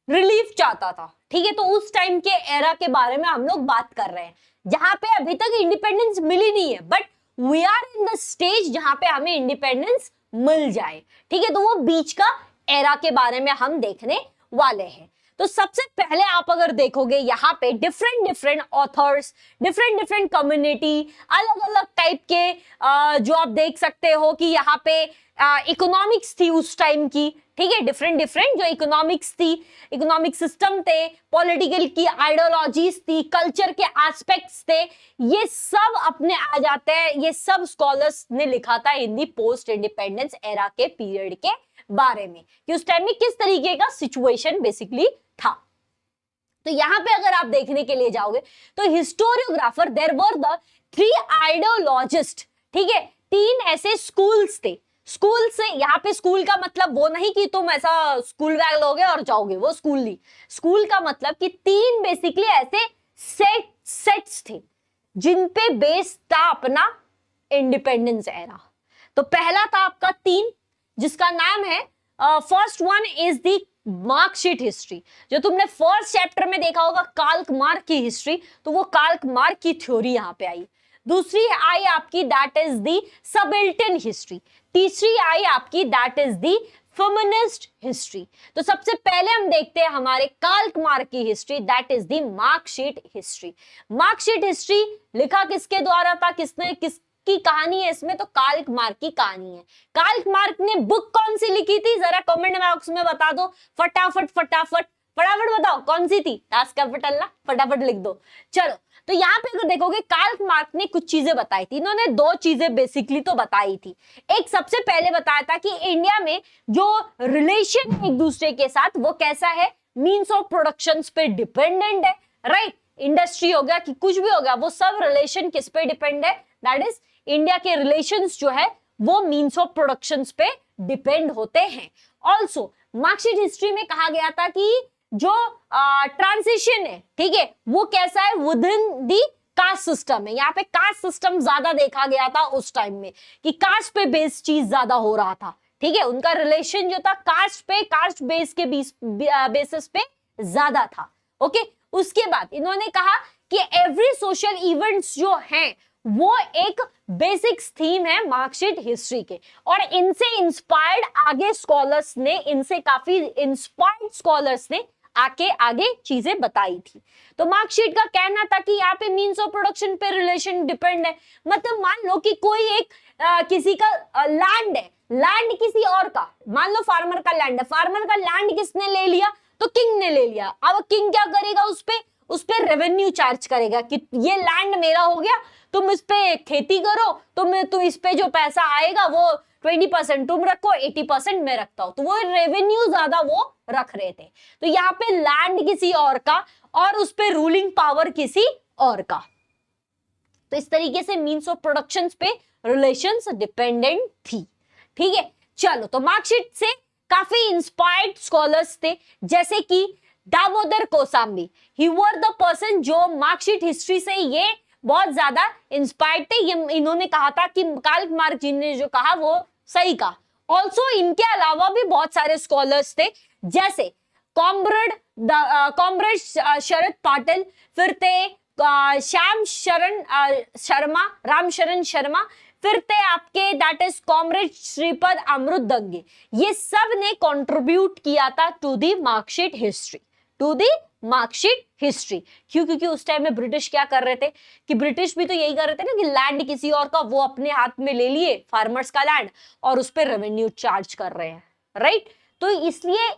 A: रिलीफ चाहता था। ठीक है, तो उस टाइम के एरा के बारे में हम लोग बात कर रहे हैं, जहां पे अभी तक इंडिपेंडेंस मिली नहीं है, but we are in the stage जहां पे हमें इंडिपेंडेंस मिल जाए। ठीक है, तो वो बीच का एरा के बारे में हम देखने वाले हैं। तो सबसे पहले आप अगर देखोगे यहाँ पे डिफरेंट ऑथर्स, डिफरेंट कम्युनिटी, अलग अलग टाइप के जो आप देख सकते हो कि यहाँ पे इकोनॉमिक्स थी उस टाइम की। ठीक है, डिफरेंट जो इकोनॉमिक्स थी, इकोनॉमिक सिस्टम थे, पॉलिटिकल की आइडियोलॉजीज थी, कल्चर के एस्पेक्ट्स थे, ये सब अपने आ जाते हैं। ये सब स्कॉलर्स ने लिखा था इन दी पोस्ट इंडिपेंडेंस एरा के पीरियड के बारे में कि उस टाइम में किस तरीके का सिचुएशन बेसिकली था। तो यहां पे अगर आप देखने के लिए जाओगे तो हिस्टोरियोग्राफर, देयर वर द 3 आइडियोलॉजिस्ट। ठीक है, 3 ऐसे स्कूल्स थे। स्कूल से यहाँ पे स्कूल का मतलब वो नहीं कि तुम ऐसा स्कूल बैग लोगे और जाओगे, वो स्कूल नहीं। स्कूल का मतलब कि 3 बेसिकली ऐसे सेट्स थे जिन पे बेस था अपना इंडिपेंडेंस एरा। तो पहला था आपका 3, जिसका नाम है first one is the marksheet history. जो तुमने फर्स्ट चैप्टर में देखा होगा कार्ल मार्क्स की हिस्ट्री, तो वो कार्ल मार्क्स की थ्योरी यहाँ पे आई। दूसरी आई आपकी दैट इज दी सबिल्टन हिस्ट्री। तीसरी आई आपकी that is the feminist history. तो सबसे पहले हम देखते हैं हमारे कार्ल मार्क्स की history, that is the marksheet history. Marksheet history लिखा किसके द्वारा था, किसकी कहानी है इसमें, तो कार्ल मार्क्स की कहानी है। कार्ल मार्क्स ने बुक कौन सी लिखी थी, जरा कमेंट बॉक्स में बता दो, फटाफट बताओ कौन सी थी। टास्क कैपिटल ना, फटाफट लिख दो। चलो, तो यहाँ पे अगर देखोगे कार्ल मार्क्स ने कुछ चीजें बताई थी। इन्होंने 2 चीजें बेसिकली तो बताई थी। एक सबसे पहले बताया था कि इंडिया में जो रिलेशन है एक दूसरे के साथ वो कैसा है, मीन्स ऑफ प्रोडक्शन पे डिपेंडेंट है, राइट। इंडस्ट्री हो गया कि कुछ भी हो गया, वो सब रिलेशन किस पे डिपेंड है, दैट इज इंडिया के रिलेशंस जो है वो मीन्स ऑफ प्रोडक्शन पे डिपेंड होते हैं। ऑल्सो मार्कशीट हिस्ट्री में कहा गया था कि जो ट्रांजिशन है, ठीक है, वो कैसा है, with in the caste system है। यहाँ पे कास्ट सिस्टम ज्यादा देखा गया था उस टाइम में कि कास्ट पे बेस्ड चीज ज्यादा हो रहा था। ठीक है, उनका रिलेशन जो था कास्ट बेस के बेसिस पे ज्यादा था। ओके, उसके बाद इन्होंने कहा कि एवरी सोशल इवेंट्स जो हैं वो एक बेसिक थीम है मार्कशीट हिस्ट्री के, और इनसे इंस्पायर्ड आगे स्कॉलर्स ने, इनसे काफी इंस्पायर्ड स्कॉलर्स ने आगे चीजें बताई थी। तो मार्कशीट का कहना था कि यहाँ पे मींस ऑफ प्रोडक्शन पे रिलेशन डिपेंड है। मतलब मान लो कि कोई एक किसी का लैंड है, लैंड किसी और का, मान लो फार्मर का लैंड है, फार्मर का लैंड किसने ले लिया, तो किंग ने ले लिया। अब किंग क्या करेगा, उस पे रेवेन्यू चार्ज करेगा कि ये लैंड मेरा हो गया, तुम इस पे खेती करो, तुम इस पे जो पैसा आएगा वो 20% तुम रखो, 80% मैं रखता हूं। तो वो रेवेन्यू ज्यादा वो रख रहे थे। तो यहाँ पे लैंड किसी और का और उस पे रूलिंग पावर किसी और का। तो इस तरीके से मीन्स ऑफ प्रोडक्शन पे रिलेशंस डिपेंडेंट थी। ठीक है, चलो, तो मार्कशीट से काफी इंस्पायर्ड स्कॉलर्स थे, जैसे कि दामोदर कोसाम्बी। ही वर द पर्सन जो मार्कशीट हिस्ट्री से ये बहुत ज्यादा इंस्पायर्ड थे। ये इन्होंने कहा था कि कार्ल मार्क्स जी ने जो कहा वो सही कहा। ऑल्सो इनके अलावा भी बहुत सारे स्कॉलर्स थे, जैसे कॉमरेड शरद पाटिल, फिर थे रामशरण शर्मा, फिर थे आपके दैट इज कॉमरेड श्रीपद अमृत दंगे। ये सब ने कंट्रीब्यूट किया था टू दी मार्कशीट हिस्ट्री, क्योंकि उस टाइम में ब्रिटिश क्या कर रहे थे कि ब्रिटिश भी तो यही कर रहे थे ना कि लैंड किसी और का वो अपने हाथ में ले लिए, फार्मर्स का लैंड, और उस पर रेवेन्यू चार्ज कर रहे हैं, राइट। तो इसलिए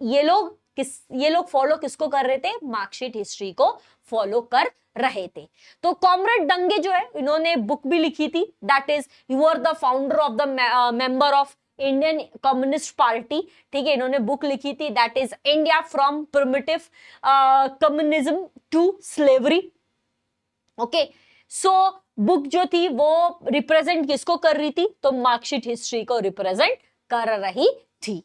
A: ये लोग फॉलो किसको कर रहे थे, मार्कशीट हिस्ट्री को फॉलो कर रहे थे। तो कॉमरेड दंगे जो है, इन्होंने बुक भी लिखी थी, that is you are the founder of the member of Indian Communist Party. ठीक है, इन्होंने बुक लिखी थी, that is India from primitive communism to slavery. Okay, so book जो थी वो रिप्रेजेंट किसको कर रही थी, तो मार्कशीट हिस्ट्री को रिप्रेजेंट कर रही थी।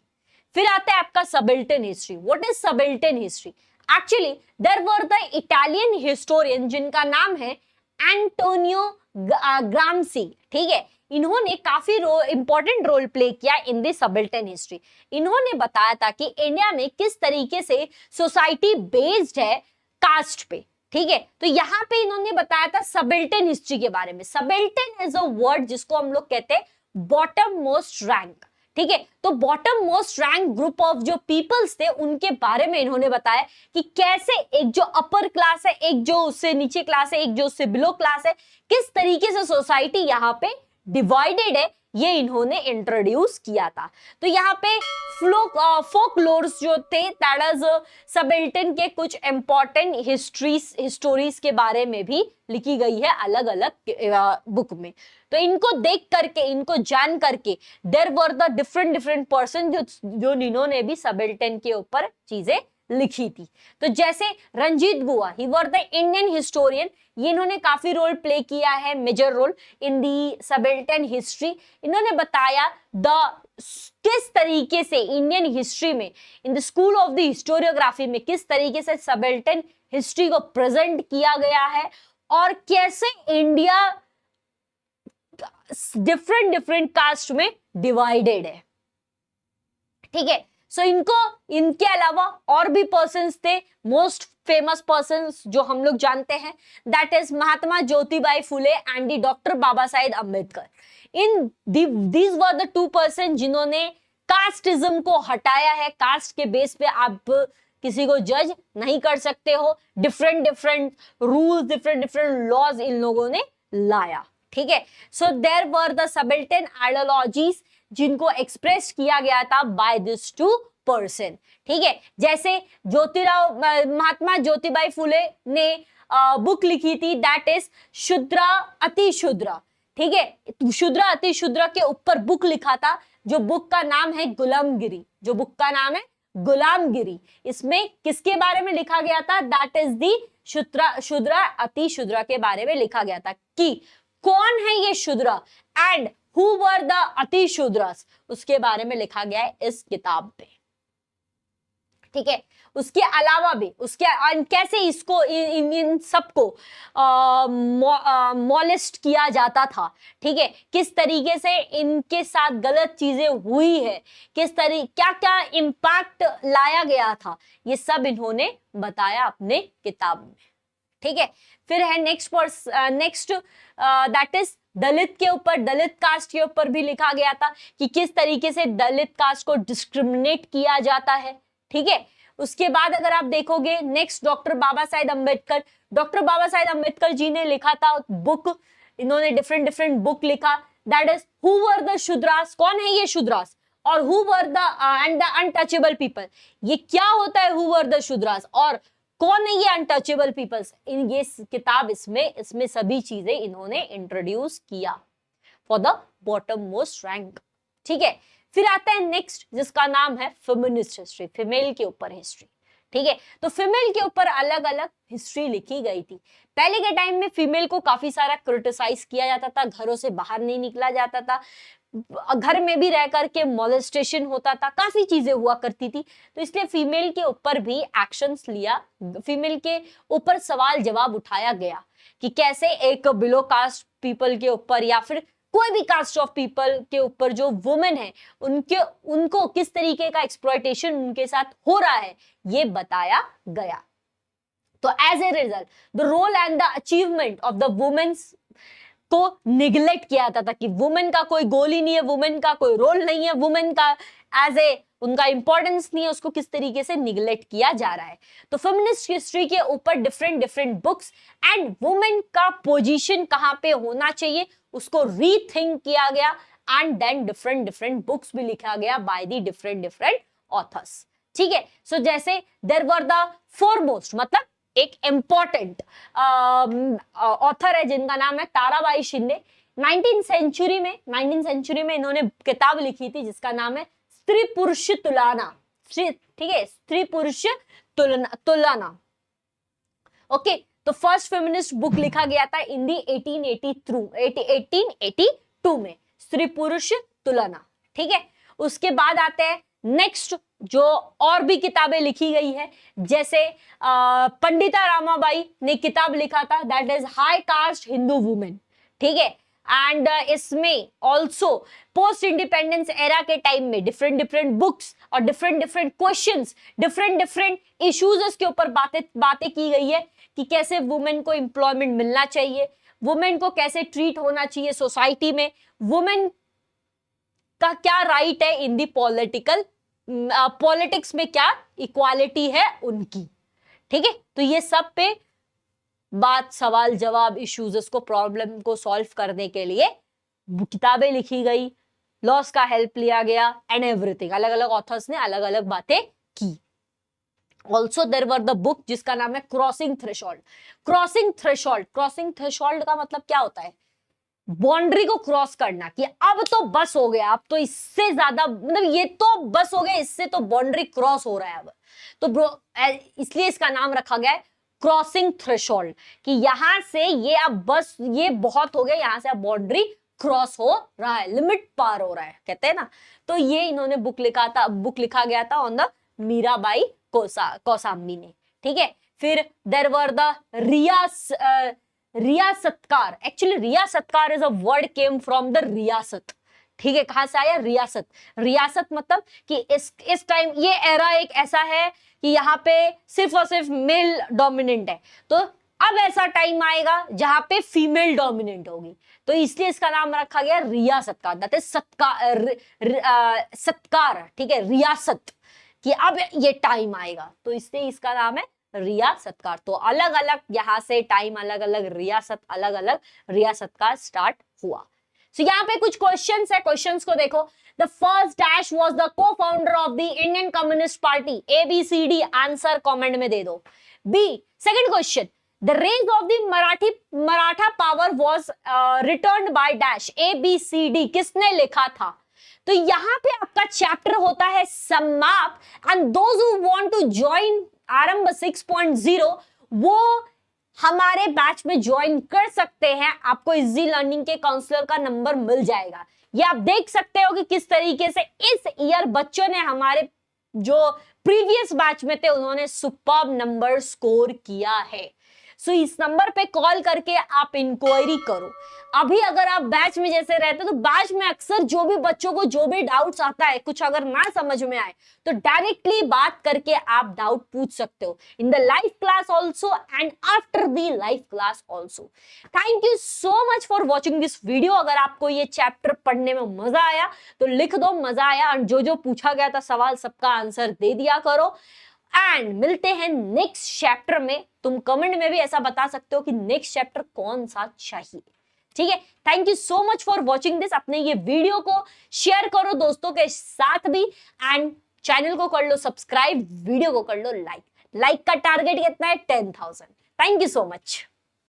A: फिर आता है आपका subaltern history. What is subaltern history? Actually there were the Italian historian जिनका नाम है एंटोनियो ग्राम्सी। ठीक है, इन्होंने काफी इंपॉर्टेंट रोल प्ले किया इन द सबल्टन हिस्ट्री। इन्होंने बताया था कि इंडिया में किस तरीके से सोसाइटी बेस्ड है कास्ट पे। ठीक है, तो यहाँ पे इन्होंने बताया था सबल्टन हिस्ट्री के बारे में। सबल्टन इज अ वर्ड जिसको हम लोग कहते हैं बॉटम मोस्ट रैंक। ठीक है, तो bottom most rank group of जो पीपल्स थे उनके बारे में इन्होंने बताया कि कैसे एक जो अपर क्लास है, एक जो उससे नीचे क्लास है, एक जो उससे बिलो क्लास है, किस तरीके से सोसाइटी यहाँ पे डिवाइडेड है, ये इन्होंने इंट्रोड्यूस किया था। तो यहाँ पे फोकलोर्स जो थे, दैट इज सबल्टन के कुछ इंपॉर्टेंट हिस्टोरीज के बारे में भी लिखी गई है अलग अलग बुक में। तो इनको देख करके, इनको जान करके, there were the different person जो इन्होंने भी सबल्टन के ऊपर चीजें लिखी थी। तो जैसे रंजीत बुआ, he were the Indian historian, ये इन्होंने काफी रोल प्ले किया है, major role in the subaltern history. इन्होंने बताया किस तरीके से इंडियन हिस्ट्री में, in the school of the historiography में किस तरीके से सबल्टन हिस्ट्री को प्रेजेंट किया गया है, और कैसे इंडिया डिफरेंट कास्ट में डिवाइडेड है। ठीक है, सो इनके अलावा और भी पर्सन्स थे, मोस्ट फेमस पर्सन्स जो हम लोग जानते हैं, that is Mahatma Jyotibai Phule and the doctor Baba Saheb Ambedkar. These were the two person जिन्होंने कास्टिज्म को हटाया है। कास्ट के बेस पे आप किसी को जज नहीं कर सकते हो। डिफरेंट रूल्स, डिफरेंट लॉज इन लोगों ने लाया। ठीक है, so there were the subaltern ideologies जिनको एक्सप्रेस किया गया था बाय दिस टू पर्सन। ठीक है, जैसे महात्मा ज्योतिबाई फुले ने बुक लिखी थी, दैट इज शुद्रा अति शुद्रा। ठीक है, शुद्रा अति शुद्रा के ऊपर बुक लिखा था, जो बुक का नाम है गुलामगिरी। जो बुक का नाम है गुलामगिरी, इसमें किसके बारे में लिखा गया था, दैट इज दी शुद्रा अति शुद्रा के बारे में लिखा गया था कि कौन है ये Shudra and Who were the अति शूद्रस, उसके बारे में लिखा गया है इस किताब पे। ठीक है। उसके अलावा भी उसके कैसे इसको इन सबको मॉलेस्ट किया जाता था, ठीक है, किस तरीके से इनके साथ गलत चीजें हुई है, किस तरीके क्या क्या इम्पैक्ट लाया गया था, ये सब इन्होंने बताया अपने किताब में, ठीक है। फिर है नेक्स्ट दैट इज दलित के ऊपर, दलित कास्ट के ऊपर भी लिखा गया था कि किस तरीके से दलित कास्ट को डिस्क्रिमिनेट किया जाता है, ठीक है। उसके बाद अगर आप देखोगे next doctor Baba Saheb Ambedkar, doctor Baba Saheb Ambedkar ji ने लिखा था बुक, इन्होंने डिफरेंट डिफरेंट बुक लिखा, that is who were the Shudras, कौन है ये शूद्रास, और who were the end the untouchable people, ये क्या होता है हु वर द शूद्रास और कौन है ये अनटचेबल पीपल्स, इन ये किताब इसमें सभी चीजें इन्होंने इंट्रोड्यूस किया for the bottom most rank, ठीक है। फिर आता है नेक्स्ट जिसका नाम है फेमिनिस्ट हिस्ट्री, फीमेल के ऊपर हिस्ट्री, ठीक है। तो फीमेल के ऊपर अलग अलग हिस्ट्री लिखी गई थी। पहले के टाइम में फीमेल को काफी सारा क्रिटिसाइज किया जाता था, घरों से बाहर नहीं निकला जाता था, घर में भी रह करके मॉलेस्टेशन होता था, काफी चीजें हुआ करती थी, तो इसलिए फीमेल के ऊपर भी एक्शंस लिया, फीमेल के ऊपर सवाल जवाब उठाया गया कि कैसे एक बिलो कास्ट पीपल के ऊपर या फिर कोई भी कास्ट ऑफ पीपल के ऊपर जो वुमेन है उनको किस तरीके का एक्सप्लॉयटेशन उनके साथ हो रहा है, ये बताया गया। तो as a result the role and the achievement of the women's को निग्लेक्ट किया जाता था कि वुमेन का कोई गोल ही नहीं है, वुमेन का कोई रोल नहीं है, वुमेन का एज ए उनका इंपॉर्टेंस नहीं है, उसको किस तरीके से निग्लेक्ट किया जा रहा है। तो फेमिनिस्ट हिस्ट्री के ऊपर different different books and women का पोजीशन कहां पे होना चाहिए उसको रीथिंक किया गया and then different different books भी लिखा गया by the different different authors, ठीक है। सो जैसे देयर वर द फोरमोस्ट, मतलब एक इंपॉर्टेंट ऑथर है जिनका नाम है ताराबाई शिंदे। 19th सेंचुरी में इन्होंने किताब लिखी थी जिसका नाम है स्त्री पुरुष तुलना, ठीक है, स्त्री पुरुष तुलना, ओके। तो फर्स्ट फेमिनिस्ट बुक लिखा गया था इन दी 1882 में, स्त्री पुरुष तुलना, ठीक है। उसके बाद आते हैं नेक्स्ट जो और भी किताबें लिखी गई है, जैसे पंडिता रामाबाई ने किताब लिखा था that is high cast Hindu women, ठीक है। एंड इसमें ऑल्सो पोस्ट इंडिपेंडेंस एरा के टाइम में डिफरेंट डिफरेंट बुक्स और different different questions, different different issues के ऊपर बातें की गई है कि कैसे वुमेन को एम्प्लॉयमेंट मिलना चाहिए, वुमेन को कैसे ट्रीट होना चाहिए सोसाइटी में, वुमेन का क्या राइट है इन दी पॉलिटिक्स में, क्या इक्वालिटी है उनकी, ठीक है। तो ये सब पे बात, सवाल जवाब, इश्यूज को, प्रॉब्लम को सॉल्व करने के लिए किताबें लिखी गई, लॉस का हेल्प लिया गया एंड एवरीथिंग, अलग अलग ऑथर्स ने अलग अलग बातें की। Also there were the book जिसका नाम है क्रॉसिंग थ्रेशोल्ड। क्रॉसिंग थ्रेशोल्ड का मतलब क्या होता है, बाउंड्री को क्रॉस करना, कि अब तो बस हो गया, अब तो इससे ज्यादा, मतलब ये तो बस हो गया, इससे तो बाउंड्री क्रॉस हो रहा है अब, तो इसलिए इसका नाम रखा गया है क्रॉसिंग थ्रेशोल्ड, कि यहां से ये अब बस, ये बहुत हो गया, यहां से अब बाउंड्री क्रॉस हो रहा है, लिमिट पार हो रहा है, कहते हैं ना। तो ये इन्होंने बुक लिखा गया था ऑन द मीराबाई कौसाम्बी ने, ठीक है। फिर there were the Riyasatkar, actually Riyasatkar is a word came from the riyasat, ठीक है। कहां से आया रियासत, रियासत मतलब कि इस टाइम ये एरा एक ऐसा है कि यहाँ पे सिर्फ और सिर्फ मेल डोमिनेंट है, तो अब ऐसा टाइम आएगा जहां पे फीमेल डोमिनेंट होगी, तो इसलिए इसका नाम रखा गया रियासतकार, दैट इज सत्कार, ठीक है, रियासत, कि अब ये टाइम आएगा, तो इसलिए इसका नाम है रियासतकार। तो अलग अलग यहाँ से टाइम, अलग अलग रियासत, अलग अलग रियासतकार स्टार्ट हुआ। So, यहाँ पे कुछ क्वेश्चंस है, क्वेश्चंस को देखो। The first dash was the co-founder of the Indian Communist Party, ABCD answer comment में दे दो। B second question, the rise of the Maratha power was returned by dash, ABCD किसने लिखा था। तो यहाँ पे आपका चैप्टर होता है समाप्त, and those who want to join Aarambh 6.0 वो हमारे बैच में ज्वाइन कर सकते हैं, आपको इजी लर्निंग के काउंसलर का नंबर मिल जाएगा। ये आप देख सकते हो कि किस तरीके से इस ईयर बच्चों ने हमारे जो प्रीवियस बैच में थे उन्होंने सुपर्ब नंबर स्कोर किया है। सो इस नंबर पे कॉल करके आप इंक्वायरी करो। अभी अगर आप बैच में जैसे रहते हो तो बैच में अक्सर जो भी बच्चों को जो भी डाउट्स आता है, कुछ अगर ना समझ में आए तो डायरेक्टली बात करके आप डाउट पूछ सकते हो in the live class also and after the live class also. Thank you so much for watching this video. अगर आपको ये चैप्टर पढ़ने में मजा आया तो लिख दो मजा आया, और जो जो पूछा गया था सवाल सबका आंसर दे दिया करो। एंड मिलते हैं नेक्स्ट चैप्टर में। तुम कमेंट में भी ऐसा बता सकते हो कि नेक्स्ट चैप्टर कौन सा चाहिए। ठीक है, thank you so much for watching this. अपने ये वीडियो को शेयर करो दोस्तों के साथ भी, एंड चैनल को कर लो सब्सक्राइब, वीडियो को कर लो लाइक। लाइक का टारगेट कितना है? 10,000। Thank you so much.